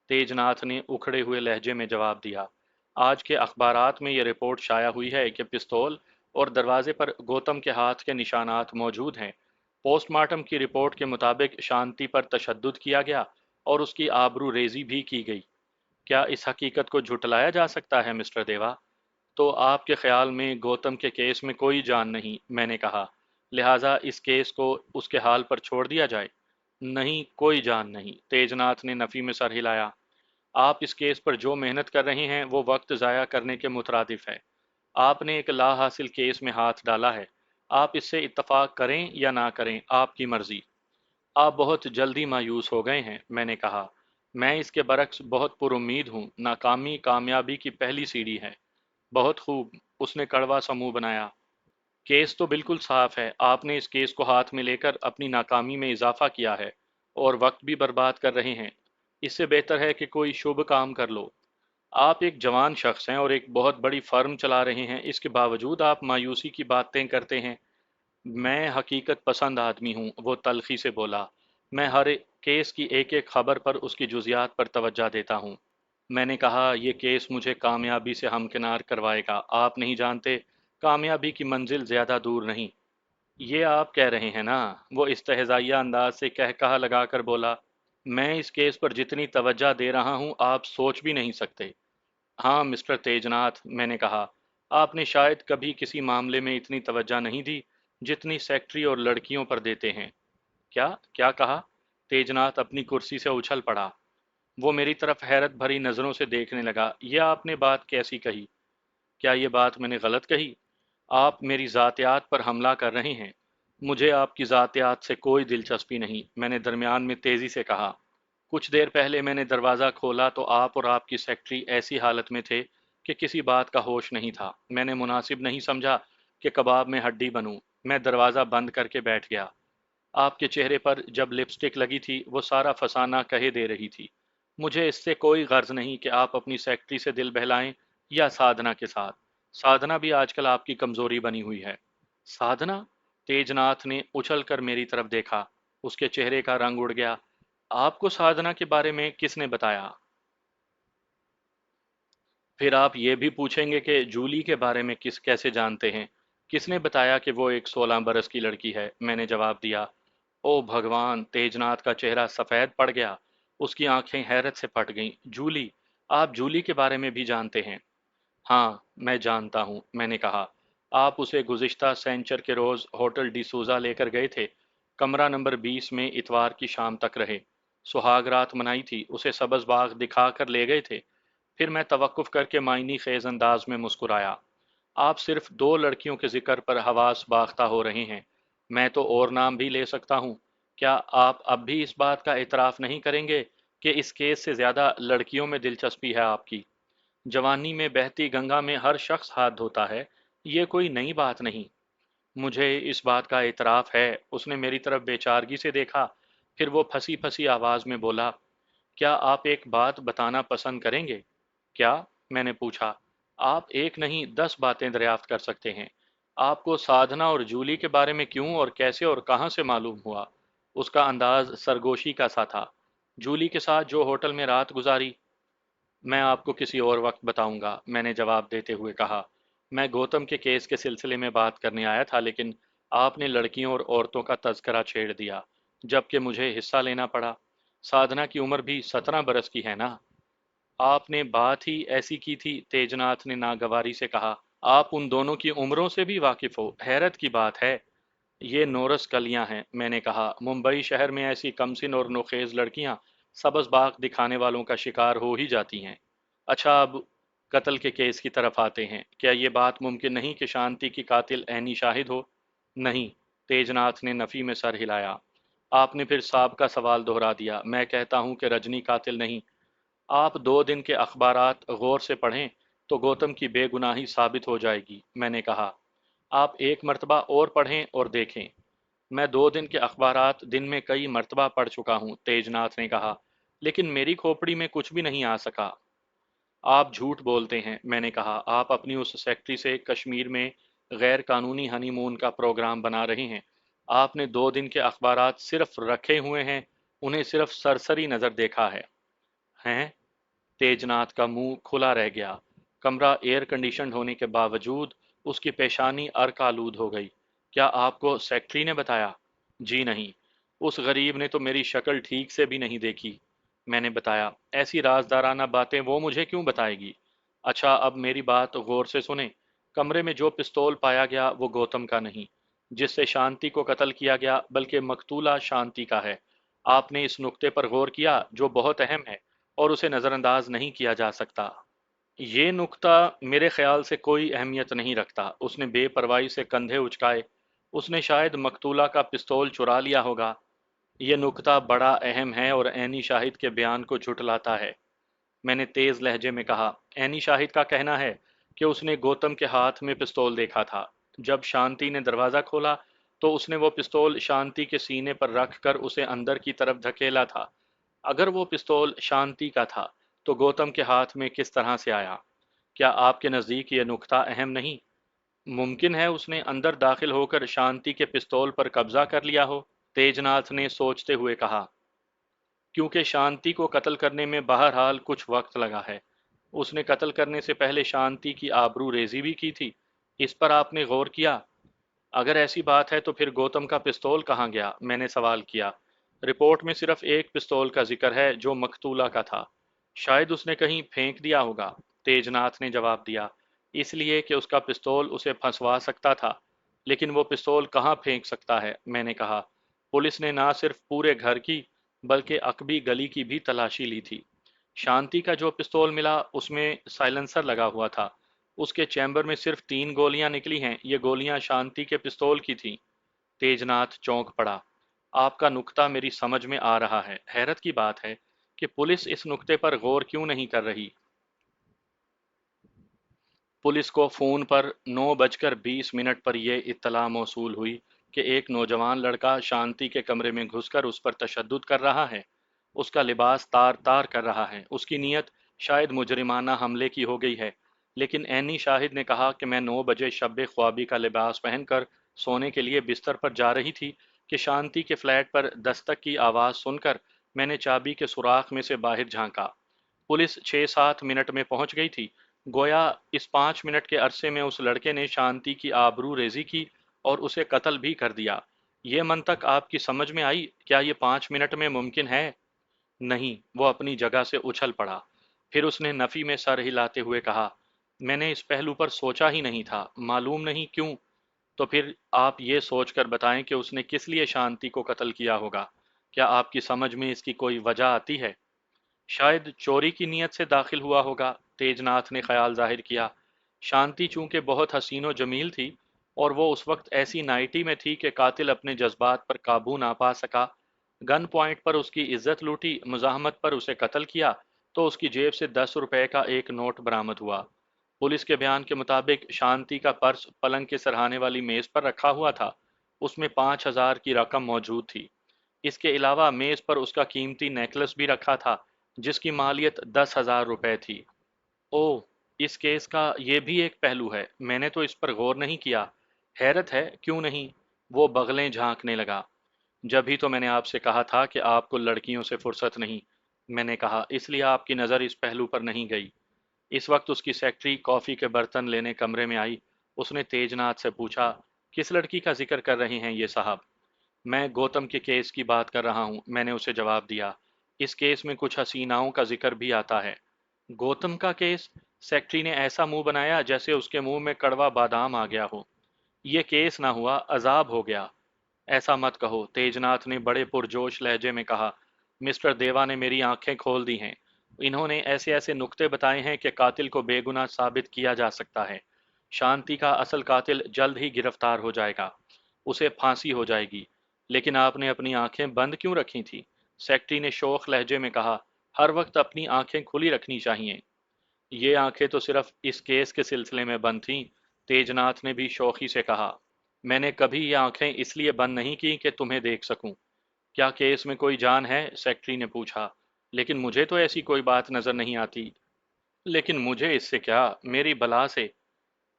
تیج ناتھ نے اکھڑے ہوئے لہجے میں جواب دیا۔ آج کے اخبارات میں یہ رپورٹ شائع ہوئی ہے کہ پستول اور دروازے پر گوتم کے ہاتھ کے نشانات موجود ہیں۔ پوسٹ مارٹم کی رپورٹ کے مطابق شانتی پر تشدد کیا گیا اور اس کی آبرو ریزی بھی کی گئی۔ کیا اس حقیقت کو جھٹلایا جا سکتا ہے مسٹر دیوا؟ تو آپ کے خیال میں گوتم کے کیس میں کوئی جان نہیں، میں نے کہا، لہٰذا اس کیس کو اس کے حال پر چھوڑ دیا جائے؟ نہیں، کوئی جان نہیں، تیج ناتھ نے نفی میں سر ہلایا۔ آپ اس کیس پر جو محنت کر رہے ہیں وہ وقت ضائع کرنے کے مترادف ہے۔ آپ نے ایک لا حاصل کیس میں ہاتھ ڈالا ہے۔ آپ اس سے اتفاق کریں یا نہ کریں، آپ کی مرضی۔ آپ بہت جلدی مایوس ہو گئے ہیں، میں نے کہا۔ میں اس کے برعکس بہت پر امید ہوں۔ ناکامی کامیابی کی پہلی سیڑھی ہے۔ بہت خوب، اس نے کڑوا سا منہ بنایا۔ کیس تو بالکل صاف ہے۔ آپ نے اس کیس کو ہاتھ میں لے کر اپنی ناکامی میں اضافہ کیا ہے اور وقت بھی برباد کر رہے ہیں۔ اس سے بہتر ہے کہ کوئی شبھ کام کر لو۔ آپ ایک جوان شخص ہیں اور ایک بہت بڑی فرم چلا رہے ہیں، اس کے باوجود آپ مایوسی کی باتیں کرتے ہیں۔ میں حقیقت پسند آدمی ہوں، وہ تلخی سے بولا۔ میں ہر کیس کی ایک ایک خبر پر اس کی جزیات پر توجہ دیتا ہوں۔ میں نے کہا، یہ کیس مجھے کامیابی سے ہمکنار کروائے گا۔ آپ نہیں جانتے، کامیابی کی منزل زیادہ دور نہیں۔ یہ آپ کہہ رہے ہیں نا؟ وہ استہزائیہ انداز سے کہا لگا کر بولا۔ میں اس کیس پر جتنی توجہ دے رہا ہوں آپ سوچ بھی نہیں سکتے۔ ہاں مسٹر تیجناتھ، میں نے کہا، آپ نے شاید کبھی کسی معاملے میں اتنی توجہ نہیں دی جتنی سیکٹری اور لڑکیوں پر دیتے ہیں۔ کیا کہا؟ तेजनाथ अपनी कुर्सी से उछल पड़ा। वो मेरी तरफ हैरत भरी नज़रों से देखने लगा। यह आपने बात कैसी कही? क्या ये बात मैंने गलत कही? आप मेरी ज़ातियात पर हमला कर रहे हैं। मुझे आपकी ज़ातियात से कोई दिलचस्पी नहीं, मैंने दरमियान में तेज़ी से कहा। कुछ देर पहले मैंने दरवाज़ा खोला तो आप और आपकी सेक्रेटरी ऐसी हालत में थे कि किसी बात का होश नहीं था। मैंने मुनासिब नहीं समझा कि कबाब में हड्डी बनूं। मैं दरवाज़ा बंद करके बैठ गया। आपके चेहरे पर जब लिपस्टिक लगी थी वो सारा फसाना कहे दे रही थी। मुझे इससे कोई गर्ज नहीं कि आप अपनी सेक्रेटरी से दिल बहलाएं या साधना के साथ। साधना भी आजकल आपकी कमजोरी बनी हुई है। साधना? तेजनाथ ने उछल कर मेरी तरफ देखा। उसके चेहरे का रंग उड़ गया। आपको साधना के बारे में किसने बताया? फिर आप ये भी पूछेंगे कि जूली के बारे में कैसे जानते हैं? किसने बताया कि वो एक 16 बरस की लड़की है? मैंने जवाब दिया। ओ भगवान! तेजनाथ का चेहरा सफ़ेद पड़ गया। उसकी आंखें हैरत से फट गईं। जूली? आप जूली के बारे में भी जानते हैं? हाँ, मैं जानता हूँ, मैंने कहा। आप उसे गुज़िश्ता सैंचर के रोज़ होटल डिसूज़ा लेकर गए थे। कमरा नंबर 20 में इतवार की शाम तक रहे। सुहाग रात मनाई थी, उसे सब्ज़ बाग दिखा कर ले गए थे। फिर मैं तवक्कुफ करके मायनी खेज अंदाज में मुस्कुराया। आप सिर्फ 2 लड़कियों के जिक्र पर हवास बाख्ता हो रहे हैं। मैं तो और नाम भी ले सकता हूँ। क्या आप अब भी इस बात का इतराफ़ नहीं करेंगे कि इस केस से ज़्यादा लड़कियों में दिलचस्पी है आपकी? जवानी में बहती गंगा में हर शख्स हाथ धोता है, ये कोई नई बात नहीं। मुझे इस बात का इतराफ़ है। उसने मेरी तरफ बेचारगी से देखा। फिर वो फंसी फंसी आवाज़ में बोला, क्या आप एक बात बताना पसंद करेंगे? क्या? मैंने पूछा। आप एक नहीं 10 बातें दरियाफ्त कर सकते हैं। आपको साधना और जूली के बारे में क्यों और कैसे और कहाँ से मालूम हुआ? उसका अंदाज सरगोशी का सा था। जूली के साथ जो होटल में रात गुजारी, मैं आपको किसी और वक्त बताऊंगा, मैंने जवाब देते हुए कहा। मैं गौतम के केस के सिलसिले में बात करने आया था, लेकिन आपने लड़कियों और औरतों का तज़किरा छेड़ दिया, जबकि मुझे हिस्सा लेना पड़ा। साधना की उम्र भी 17 बरस की है ना? आपने बात ही ऐसी की थी, तेजनाथ ने नागवारी से कहा। आप उन दोनों की उम्रों से भी वाकिफ हो, हैरत की बात है। ये नोरस कलियां हैं, मैंने कहा। मुंबई शहर में ऐसी कमसिन और नोखेज लड़कियां सब्ज बाग दिखाने वालों का शिकार हो ही जाती हैं। अच्छा, अब कत्ल के केस की तरफ आते हैं। क्या ये बात मुमकिन नहीं कि शांति की कातिल ऐनी शाहिद हो? नहीं, तेजनाथ ने नफी में सर हिलाया। आपने फिर साहब का सवाल दोहरा दिया। मैं कहता हूं कि रजनी कातिल नहीं। आप 2 दिन के अखबारात गौर से पढ़ें तो गौतम की बेगुनाही साबित हो जाएगी, मैंने कहा। आप एक मर्तबा और पढ़ें और देखें। मैं 2 दिन के अखबारात दिन में कई मर्तबा पढ़ चुका हूँ, तेजनाथ ने कहा, लेकिन मेरी खोपड़ी में कुछ भी नहीं आ सका। आप झूठ बोलते हैं, मैंने कहा। आप अपनी उस सेक्रेटरी से कश्मीर में गैर कानूनी हनीमून का प्रोग्राम बना रहे हैं। आपने 2 दिन के अखबारात सिर्फ रखे हुए हैं, उन्हें सिर्फ सरसरी नज़र देखा है। हैं? तेजनाथ का मुंह खुला रह गया। कमरा एयर कंडीशन होने के बावजूद उसकी पेशानी अर्क आलूद हो गई। क्या आपको सेक्रेटरी ने बताया? जी नहीं, उस गरीब ने तो मेरी शक्ल ठीक से भी नहीं देखी। मैंने बताया। ऐसी राजदाराना बातें वो मुझे क्यों बताएगी? अच्छा, अब मेरी बात गौर से सुने। कमरे में जो पिस्तौल पाया गया वो गौतम का नहीं, जिससे शांति को कत्ल किया गया, बल्कि मकतूला शांति का है। आपने इस नुक्ते पर गौर किया, जो बहुत अहम है और उसे नज़रअंदाज नहीं किया जा सकता। ये नुक्ता मेरे ख्याल से कोई अहमियत नहीं रखता। उसने बेपरवाही से कंधे उचकाए। उसने शायद मकतूला का पिस्तौल चुरा लिया होगा। यह नुक्ता बड़ा अहम है और ऐनी शाहिद के बयान को झुठलाता है, मैंने तेज लहजे में कहा। ऐनी शाहिद का कहना है कि उसने गौतम के हाथ में पिस्तौल देखा था। जब शांति ने दरवाज़ा खोला तो उसने वो पिस्तौल शांति के सीने पर रख कर उसे अंदर की तरफ धकेला था। अगर वो पिस्तौल शांति का था तो गौतम के हाथ में किस तरह से आया? क्या आपके नज़दीक ये नुक्ता अहम नहीं? मुमकिन है उसने अंदर दाखिल होकर शांति के पिस्तौल पर कब्जा कर लिया हो, तेजनाथ ने सोचते हुए कहा। क्योंकि शांति को कत्ल करने में बहरहाल कुछ वक्त लगा है। उसने कत्ल करने से पहले शांति की आबरू रेजी भी की थी। इस पर आपने गौर किया? अगर ऐसी बात है तो फिर गौतम का पिस्तौल कहाँ गया? मैंने सवाल किया। रिपोर्ट में सिर्फ एक पिस्तौल का जिक्र है, जो मकतूला का था। शायद उसने कहीं फेंक दिया होगा, तेजनाथ ने जवाब दिया। इसलिए कि उसका पिस्तौल उसे फंसवा सकता था। लेकिन वो पिस्तौल कहाँ फेंक सकता है? मैंने कहा। पुलिस ने ना सिर्फ पूरे घर की बल्कि अकबी गली की भी तलाशी ली थी। शांति का जो पिस्तौल मिला उसमें साइलेंसर लगा हुआ था। उसके चैम्बर में सिर्फ 3 गोलियां निकली हैं। ये गोलियां शांति के पिस्तौल की थीं। तेजनाथ चौंक पड़ा। आपका नुक्ता मेरी समझ में आ रहा है। हैरत की बात है कि पुलिस इस नुक्ते पर गौर क्यों नहीं कर रही। पुलिस को फोन पर 9:20 पर यह इत्तला मौसूल हुई कि एक नौजवान लड़का शांति के कमरे में घुसकर उस पर तशद्दुद कर रहा है। उसका लिबास तार तार कर रहा है। उसकी नीयत शायद मुजरिमाना हमले की हो गई है। लेकिन ऐनी शाहिद ने कहा कि मैं 9 बजे शब्बे ख्वाबी का लिबास पहनकर सोने के लिए बिस्तर पर जा रही थी कि शांति के फ्लैट पर दस्तक की आवाज़ सुनकर मैंने चाबी के सुराख में से बाहर झांका। पुलिस 6-7 मिनट में पहुंच गई थी। गोया इस 5 मिनट के अरसे में उस लड़के ने शांति की आबरू रेजी की और उसे कत्ल भी कर दिया। ये मंतक आपकी समझ में आई? क्या ये 5 मिनट में मुमकिन है? नहीं। वो अपनी जगह से उछल पड़ा। फिर उसने नफी में सर हिलाते हुए कहा, मैंने इस पहलू पर सोचा ही नहीं था। मालूम नहीं क्यों। तो फिर आप ये सोचकर बताएं कि उसने किस लिए शांति को कत्ल किया होगा। क्या आपकी समझ में इसकी कोई वजह आती है? शायद चोरी की नीयत से दाखिल हुआ होगा। तेजनाथ ने ख्याल जाहिर किया। शांति चूंकि बहुत हसीन व जमील थी और वो उस वक्त ऐसी नाइटी में थी कि कातिल अपने जज्बात पर काबू ना पा सका। गन पॉइंट पर उसकी इज्जत लूटी, मुजाहमत पर उसे कत्ल किया तो उसकी जेब से 10 रुपए का एक नोट बरामद हुआ। पुलिस के बयान के मुताबिक शांति का पर्स पलंग के सरहाने वाली मेज पर रखा हुआ था। उसमें 5,000 की रकम मौजूद थी। इसके अलावा मेज पर उसका कीमती नेकलेस भी रखा था जिसकी मालियत 10,000 रुपए थी। ओह, इस केस का ये भी एक पहलू है। मैंने तो इस पर गौर नहीं किया। हैरत है, क्यों नहीं? वो बगलें झांकने लगा। जब ही तो मैंने आपसे कहा था कि आपको लड़कियों से फुर्सत नहीं। मैंने कहा इसलिए आपकी नज़र इस पहलू पर नहीं गई। इस वक्त उसकी सेक्रेटरी कॉफ़ी के बर्तन लेने कमरे में आई। उसने तेजनाथ से पूछा, किस लड़की का जिक्र कर रहे हैं ये साहब? मैं गौतम के केस की बात कर रहा हूँ, मैंने उसे जवाब दिया। इस केस में कुछ हसीनाओं का जिक्र भी आता है। गौतम का केस? सेक्रेटरी ने ऐसा मुंह बनाया जैसे उसके मुंह में कड़वा बादाम आ गया हो। ये केस ना हुआ, अजाब हो गया। ऐसा मत कहो, तेजनाथ ने बड़े पुरजोश लहजे में कहा। मिस्टर देवा ने मेरी आंखें खोल दी हैं। इन्होंने ऐसे ऐसे नुक्ते बताए हैं कि कातिल को बेगुनाह साबित किया जा सकता है। शांति का असल कातिल जल्द ही गिरफ्तार हो जाएगा। उसे फांसी हो जाएगी। लेकिन आपने अपनी आंखें बंद क्यों रखी थी? सेक्रेटरी ने शोख लहजे में कहा। हर वक्त अपनी आंखें खुली रखनी चाहिए। ये आंखें तो सिर्फ इस केस के सिलसिले में बंद थीं। तेजनाथ ने भी शौखी से कहा। मैंने कभी ये आंखें इसलिए बंद नहीं की कि तुम्हें देख सकूं। क्या केस में कोई जान है? सेक्रेटरी ने पूछा। लेकिन मुझे तो ऐसी कोई बात नजर नहीं आती। लेकिन मुझे इससे क्या, मेरी बला से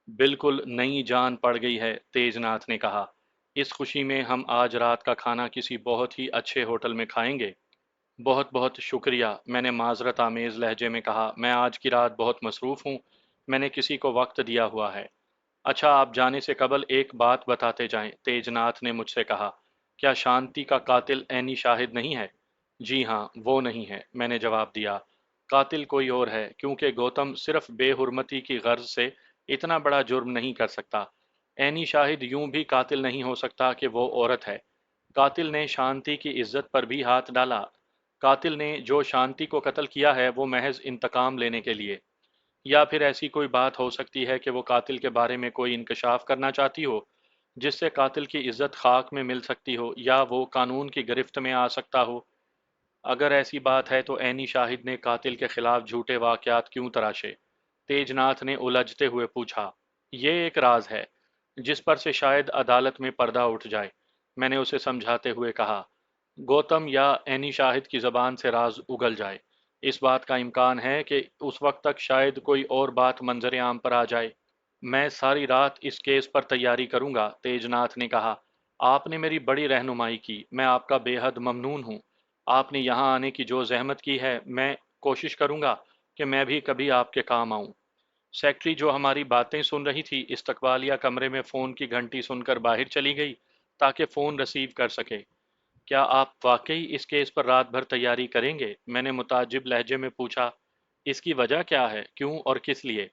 बिल्कुल नई जान पड़ गई है, तेजनाथ ने कहा। इस खुशी में हम आज रात का खाना किसी बहुत ही अच्छे होटल में खाएंगे। बहुत बहुत शुक्रिया, मैंने माजरत आमेज लहजे में कहा। मैं आज की रात बहुत मसरूफ़ हूँ। मैंने किसी को वक्त दिया हुआ है। अच्छा, आप जाने से कबल एक बात बताते जाएं, तेजनाथ ने मुझसे कहा। क्या शांति का कातिल ऐनी शाहिद नहीं है? जी हाँ, वो नहीं है, मैंने जवाब दिया। कातिल कोई और है, क्योंकि गौतम सिर्फ बेहुरमती की गर्ज से इतना बड़ा जुर्म नहीं कर सकता। ऐनी शाहिद यूं भी कातिल नहीं हो सकता कि वो औरत है। कातिल ने शांति की इज्जत पर भी हाथ डाला। कातिल ने जो शांति को कत्ल किया है वो महज इंतकाम लेने के लिए। या फिर ऐसी कोई बात हो सकती है कि वो कातिल के बारे में कोई इंकशाफ करना चाहती हो जिससे कातिल की इज्जत खाक में मिल सकती हो, या वो कानून की गिरफ्त में आ सकता हो। अगर ऐसी बात है तो ऐनी शाहिद ने कातिल के खिलाफ झूठे वाकयात क्यों तराशे? तेजनाथ ने उलझते हुए पूछा। ये एक राज है जिस पर से शायद अदालत में पर्दा उठ जाए, मैंने उसे समझाते हुए कहा। गौतम या एनी शाहिद की जबान से राज उगल जाए। इस बात का इम्कान है कि उस वक्त तक शायद कोई और बात मंजर आम पर आ जाए। मैं सारी रात इस केस पर तैयारी करूंगा, तेजनाथ ने कहा। आपने मेरी बड़ी रहनुमाई की, मैं आपका बेहद ममनून हूँ। आपने यहाँ आने की जो जहमत की है, मैं कोशिश करूंगा कि मैं भी कभी आपके काम आऊं। सेक्रेटरी, जो हमारी बातें सुन रही थी, इस्तकबालिया कमरे में फ़ोन की घंटी सुनकर बाहर चली गई ताकि फ़ोन रिसीव कर सके। क्या आप वाकई इस केस पर रात भर तैयारी करेंगे? मैंने मुताजिब लहजे में पूछा। इसकी वजह क्या है? क्यों और किस लिए?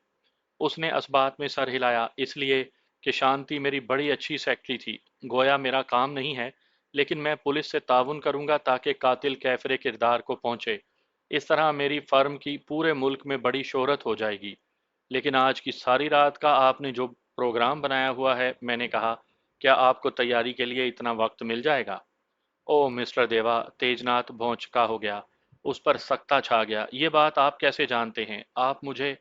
उसने असबात में सर हिलाया। इसलिए कि शांति मेरी बड़ी अच्छी सेक्रेटरी थी। गोया मेरा काम नहीं है लेकिन मैं पुलिस से ताउन करूंगा ताकि कातिल कैफरे किरदार को पहुंचे। इस तरह मेरी फर्म की पूरे मुल्क में बड़ी शोहरत हो जाएगी। लेकिन आज की सारी रात का आपने जो प्रोग्राम बनाया हुआ है, मैंने कहा, क्या आपको तैयारी के लिए इतना वक्त मिल जाएगा? ओह मिस्टर देवा, तेजनाथ भौंचका हो गया। उस पर सख्ता छा गया। ये बात आप कैसे जानते हैं? आप मुझे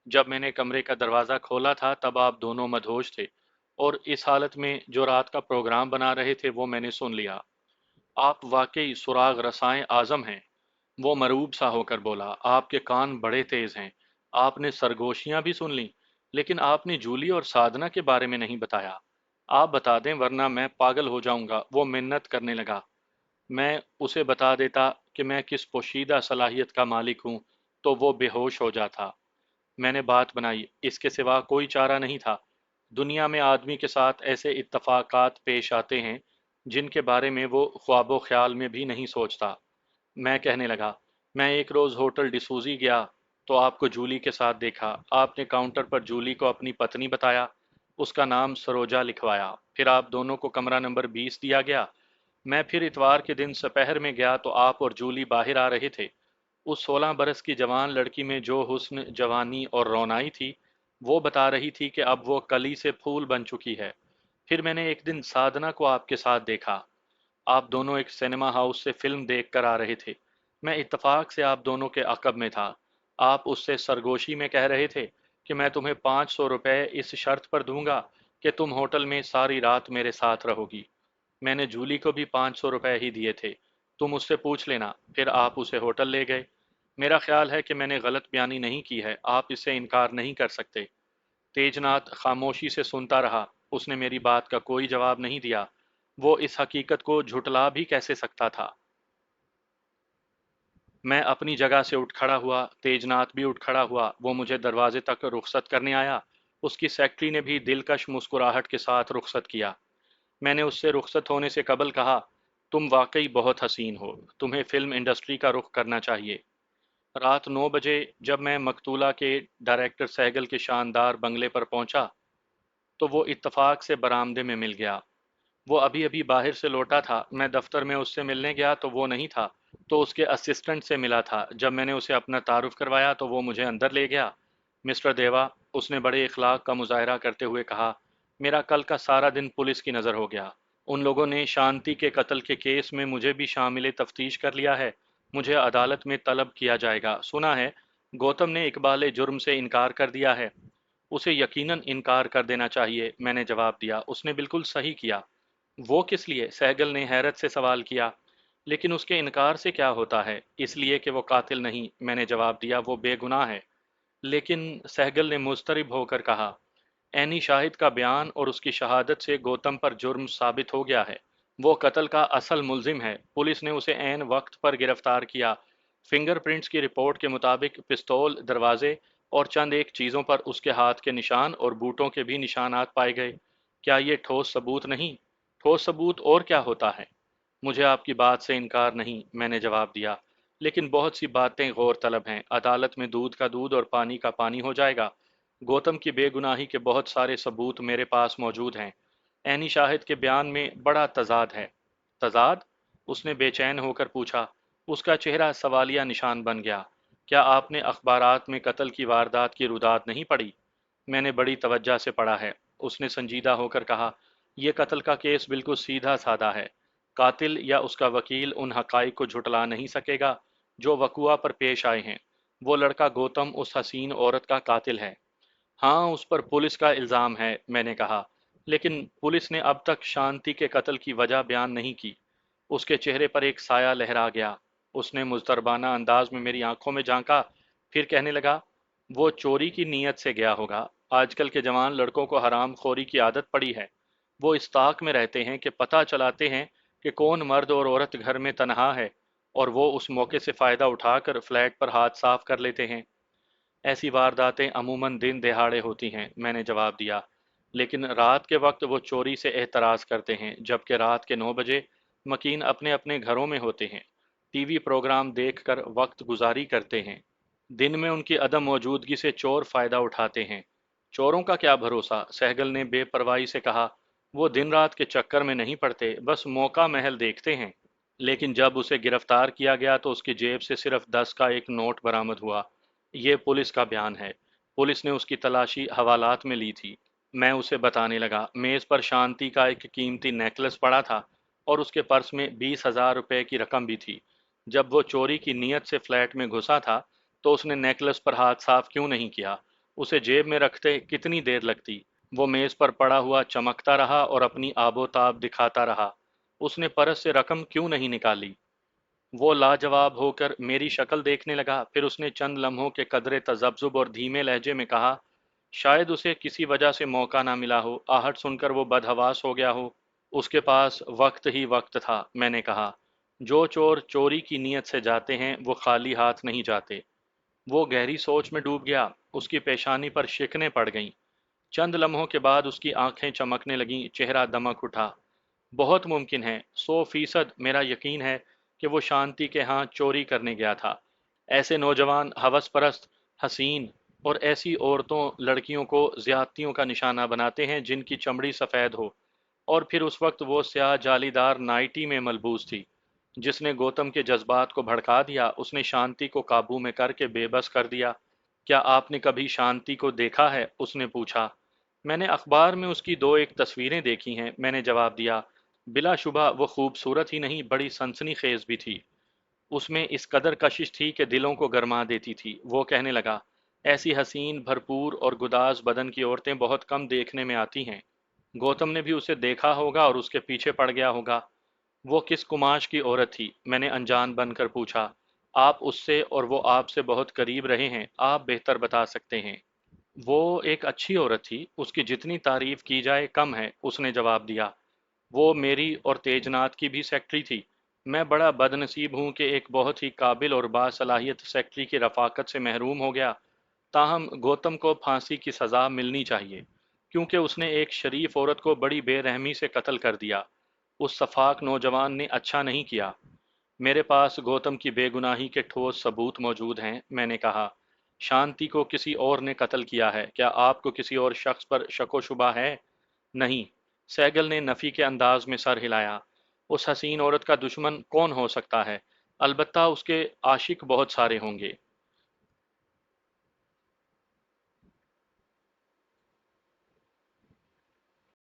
जब मैंने कमरे का दरवाज़ा खोला था तब आप दोनों मदहोश थे, और इस हालत में जो रात का प्रोग्राम बना रहे थे वो मैंने सुन लिया। आप वाकई सुराग रसाएं आजम हैं। वो मरूब सा होकर बोला, आपके कान बड़े तेज हैं। आपने सरगोशियां भी सुन ली, लेकिन आपने जूली और साधना के बारे में नहीं बताया। आप बता दें वरना मैं पागल हो जाऊंगा। वो मिन्नत करने लगा। मैं उसे बता देता कि मैं किस पोशीदा सलाहियत का मालिक हूं तो वो बेहोश हो जाता। मैंने बात बनाई, इसके सिवा कोई चारा नहीं था। दुनिया में आदमी के साथ ऐसे इत्तफाकात पेश आते हैं जिनके बारे में वो ख्वाबो ख्याल में भी नहीं सोचता। मैं कहने लगा, मैं एक रोज़ होटल डिसूजी गया तो आपको जूली के साथ देखा। आपने काउंटर पर जूली को अपनी पत्नी बताया, उसका नाम सरोजा लिखवाया। फिर आप दोनों को कमरा नंबर 20 दिया गया। मैं फिर इतवार के दिन दोपहर में गया तो आप और जूली बाहर आ रहे थे। उस 16 बरस की जवान लड़की में जो हुस्न, जवानी और रौनाई थी, वो बता रही थी कि अब वो कली से फूल बन चुकी है। फिर मैंने एक दिन साधना को आपके साथ देखा। आप दोनों एक सिनेमा हाउस से फिल्म देख कर आ रहे थे। मैं इत्तेफाक से आप दोनों के अकब में था। आप उससे सरगोशी में कह रहे थे कि मैं तुम्हें 500 रुपये इस शर्त पर दूंगा कि तुम होटल में सारी रात मेरे साथ रहोगी। मैंने जूली को भी 500 रुपये ही दिए थे। तुम उससे पूछ लेना। फिर आप उसे होटल ले गए। मेरा ख्याल है कि मैंने गलत बयानी नहीं की है। आप इससे इनकार नहीं कर सकते। तेजनाथ खामोशी से सुनता रहा। उसने मेरी बात का कोई जवाब नहीं दिया। वो इस हकीकत को झुटला भी कैसे सकता था? मैं अपनी जगह से उठ खड़ा हुआ। तेजनाथ भी उठ खड़ा हुआ। वो मुझे दरवाजे तक रुखसत करने आया। उसकी सेक्रेटरी ने भी दिलकश मुस्कुराहट के साथ रुखसत किया। मैंने उससे रुखसत होने से कबल कहा, तुम वाकई बहुत हसीन हो। तुम्हें फिल्म इंडस्ट्री का रुख करना चाहिए। रात 9 बजे जब मैं मकतूला के डायरेक्टर सहगल के शानदार बंगले पर पहुंचा तो वो इत्तफाक से बरामदे में मिल गया। वो अभी अभी बाहर से लौटा था। मैं दफ्तर में उससे मिलने गया तो वो नहीं था, तो उसके असिस्टेंट से मिला था। जब मैंने उसे अपना तारुफ करवाया तो वो मुझे अंदर ले गया। मिस्टर देवा, उसने बड़े इखलाक का मुजाहरा करते हुए कहा, मेरा कल का सारा दिन पुलिस की नज़र हो गया। उन लोगों ने शांति के कत्ल के केस में मुझे भी शामिल तफ्तीश कर लिया है। मुझे अदालत में तलब किया जाएगा। सुना है गौतम ने इकबाल जुर्म से इनकार कर दिया है। उसे यकीनन इनकार कर देना चाहिए, मैंने जवाब दिया। उसने बिल्कुल सही किया। वो किस लिए? सहगल ने हैरत से सवाल किया। लेकिन उसके इनकार से क्या होता है? इसलिए कि वो कातिल नहीं, मैंने जवाब दिया। वो बेगुनाह है। लेकिन सहगल ने मुस्तरिब होकर कहा, ऐनी शाहिद का बयान और उसकी शहादत से गौतम पर जुर्म साबित हो गया है। वो कत्ल का असल मुलजिम है। पुलिस ने उसे ऐन वक्त पर गिरफ्तार किया। फिंगरप्रिंट्स की रिपोर्ट के मुताबिक पिस्तौल, दरवाजे और चंद एक चीज़ों पर उसके हाथ के निशान और बूटों के भी निशानात पाए गए। क्या ये ठोस सबूत नहीं? ठोस सबूत और क्या होता है? मुझे आपकी बात से इनकार नहीं, मैंने जवाब दिया। लेकिन बहुत सी बातें गौर तलब हैं। अदालत में दूध का दूध और पानी का पानी हो जाएगा। गौतम की बेगुनाही के बहुत सारे सबूत मेरे पास मौजूद हैं। ऐनी शाहिद के बयान में बड़ा तजाद है। तजाद? उसने बेचैन होकर पूछा। उसका चेहरा सवालिया निशान बन गया। क्या आपने अखबारात में कत्ल की वारदात की रुदात नहीं पढ़ी? मैंने बड़ी तवज्जो से पढ़ा है। उसने संजीदा होकर कहा, यह कत्ल का केस बिल्कुल सीधा साधा है। कातिल या उसका वकील उन हकाइक को झुटला नहीं सकेगा जो वकुआ पर पेश आए हैं। वो लड़का गौतम उस हसीन औरत का कातिल है। हाँ, उस पर पुलिस का इल्ज़ाम है, मैंने कहा। लेकिन पुलिस ने अब तक शांति के कत्ल की वजह बयान नहीं की। उसके चेहरे पर एक साया लहरा गया। उसने मुजतरबाना अंदाज में मेरी आंखों में झांका। फिर कहने लगा, वो चोरी की नीयत से गया होगा। आजकल के जवान लड़कों को हराम खोरी की आदत पड़ी है। वो इस ताक में रहते हैं कि पता चलाते हैं कि कौन मर्द और औरत घर में तनहा है, और वो उस मौके से फ़ायदा उठाकर फ्लैट पर हाथ साफ कर लेते हैं। ऐसी वारदातें अमूमन दिन दहाड़े होती हैं, मैंने जवाब दिया। लेकिन रात के वक्त वो चोरी से एतराज़ करते हैं, जबकि रात के 9 बजे मकीन अपने अपने घरों में होते हैं, टीवी प्रोग्राम देखकर वक्त गुजारी करते हैं। दिन में उनकी अदम मौजूदगी से चोर फायदा उठाते हैं। चोरों का क्या भरोसा? सहगल ने बेपरवाही से कहा। وہ دن رات کے چکر میں نہیں پڑتے، بس موقع محل دیکھتے ہیں۔ لیکن جب اسے گرفتار کیا گیا تو اس کی جیب سے صرف 10 کا ایک نوٹ برآمد ہوا۔ یہ پولیس کا بیان ہے۔ پولیس نے اس کی تلاشی حوالات میں لی تھی۔ میں اسے بتانے لگا۔ میز پر شانتی کا ایک قیمتی نیکلس پڑا تھا اور اس کے پرس میں 20,000 روپے کی رقم بھی تھی۔ جب وہ چوری کی نیت سے فلیٹ میں گھسا تھا تو اس نے نیکلس پر ہاتھ صاف کیوں نہیں کیا؟ اسے جیب میں رکھتے کتنی دیر لگتی؟ وہ میز پر پڑا ہوا چمکتا رہا اور اپنی آب و تاب دکھاتا رہا۔ اس نے پرس سے رقم کیوں نہیں نکالی؟ وہ لاجواب ہو کر میری شکل دیکھنے لگا، پھر اس نے چند لمحوں کے قدرے تذبذب اور دھیمے لہجے میں کہا، شاید اسے کسی وجہ سے موقع نہ ملا ہو، آہٹ سن کر وہ بدحواس ہو گیا ہو۔ اس کے پاس وقت ہی وقت تھا، میں نے کہا۔ جو چور چوری کی نیت سے جاتے ہیں وہ خالی ہاتھ نہیں جاتے۔ وہ گہری سوچ میں ڈوب گیا، اس کی پیشانی پر شکنیں پڑ گئیں۔ چند لمحوں کے بعد اس کی آنکھیں چمکنے لگیں، چہرہ دمک اٹھا۔ بہت ممکن ہے، 100% میرا یقین ہے کہ وہ شانتی کے ہاں چوری کرنے گیا تھا۔ ایسے نوجوان ہوس پرست، حسین اور ایسی عورتوں لڑکیوں کو زیادتیوں کا نشانہ بناتے ہیں جن کی چمڑی سفید ہو۔ اور پھر اس وقت وہ سیاہ جالی دار نائٹی میں ملبوس تھی۔ جس نے گوتم کے جذبات کو بھڑکا دیا، اس نے شانتی کو قابو میں کر کے بے بس کر دیا۔ کیا آپ نے کبھی شانتی کو دیکھا ہے؟ اس نے پوچھا۔ میں نے اخبار میں اس کی 2 ایک تصویریں دیکھی ہیں، میں نے جواب دیا۔ بلا شبہ وہ خوبصورت ہی نہیں، بڑی سنسنی خیز بھی تھی۔ اس میں اس قدر کشش تھی کہ دلوں کو گرما دیتی تھی۔ وہ کہنے لگا، ایسی حسین، بھرپور اور گداز بدن کی عورتیں بہت کم دیکھنے میں آتی ہیں۔ گوتم نے بھی اسے دیکھا ہوگا اور اس کے پیچھے پڑ گیا ہوگا۔ وہ کس کماش کی عورت تھی؟ میں نے انجان بن کر پوچھا۔ آپ اس سے اور وہ آپ سے بہت قریب رہے ہیں، آپ بہتر بتا سکتے ہیں۔ وہ ایک اچھی عورت تھی، اس کی جتنی تعریف کی جائے کم ہے، اس نے جواب دیا۔ وہ میری اور تیجنات کی بھی سیکٹری تھی۔ میں بڑا بد نصیب ہوں کہ ایک بہت ہی قابل اور باصلاحیت سیکٹری کی رفاقت سے محروم ہو گیا۔ تاہم گوتم کو پھانسی کی سزا ملنی چاہیے، کیونکہ اس نے ایک شریف عورت کو بڑی بے رحمی سے قتل کر دیا۔ اس شفاق نوجوان نے اچھا نہیں کیا۔ میرے پاس گوتم کی بے گناہی کے ٹھوس ثبوت موجود ہیں، میں نے کہا۔ شانتی کو کسی اور نے قتل کیا ہے، کیا آپ کو کسی اور شخص پر شک و شبہ ہے؟ نہیں، سیگل نے نفی کے انداز میں سر ہلایا۔ اس حسین عورت کا دشمن کون ہو سکتا ہے؟ البتہ اس کے عاشق بہت سارے ہوں گے۔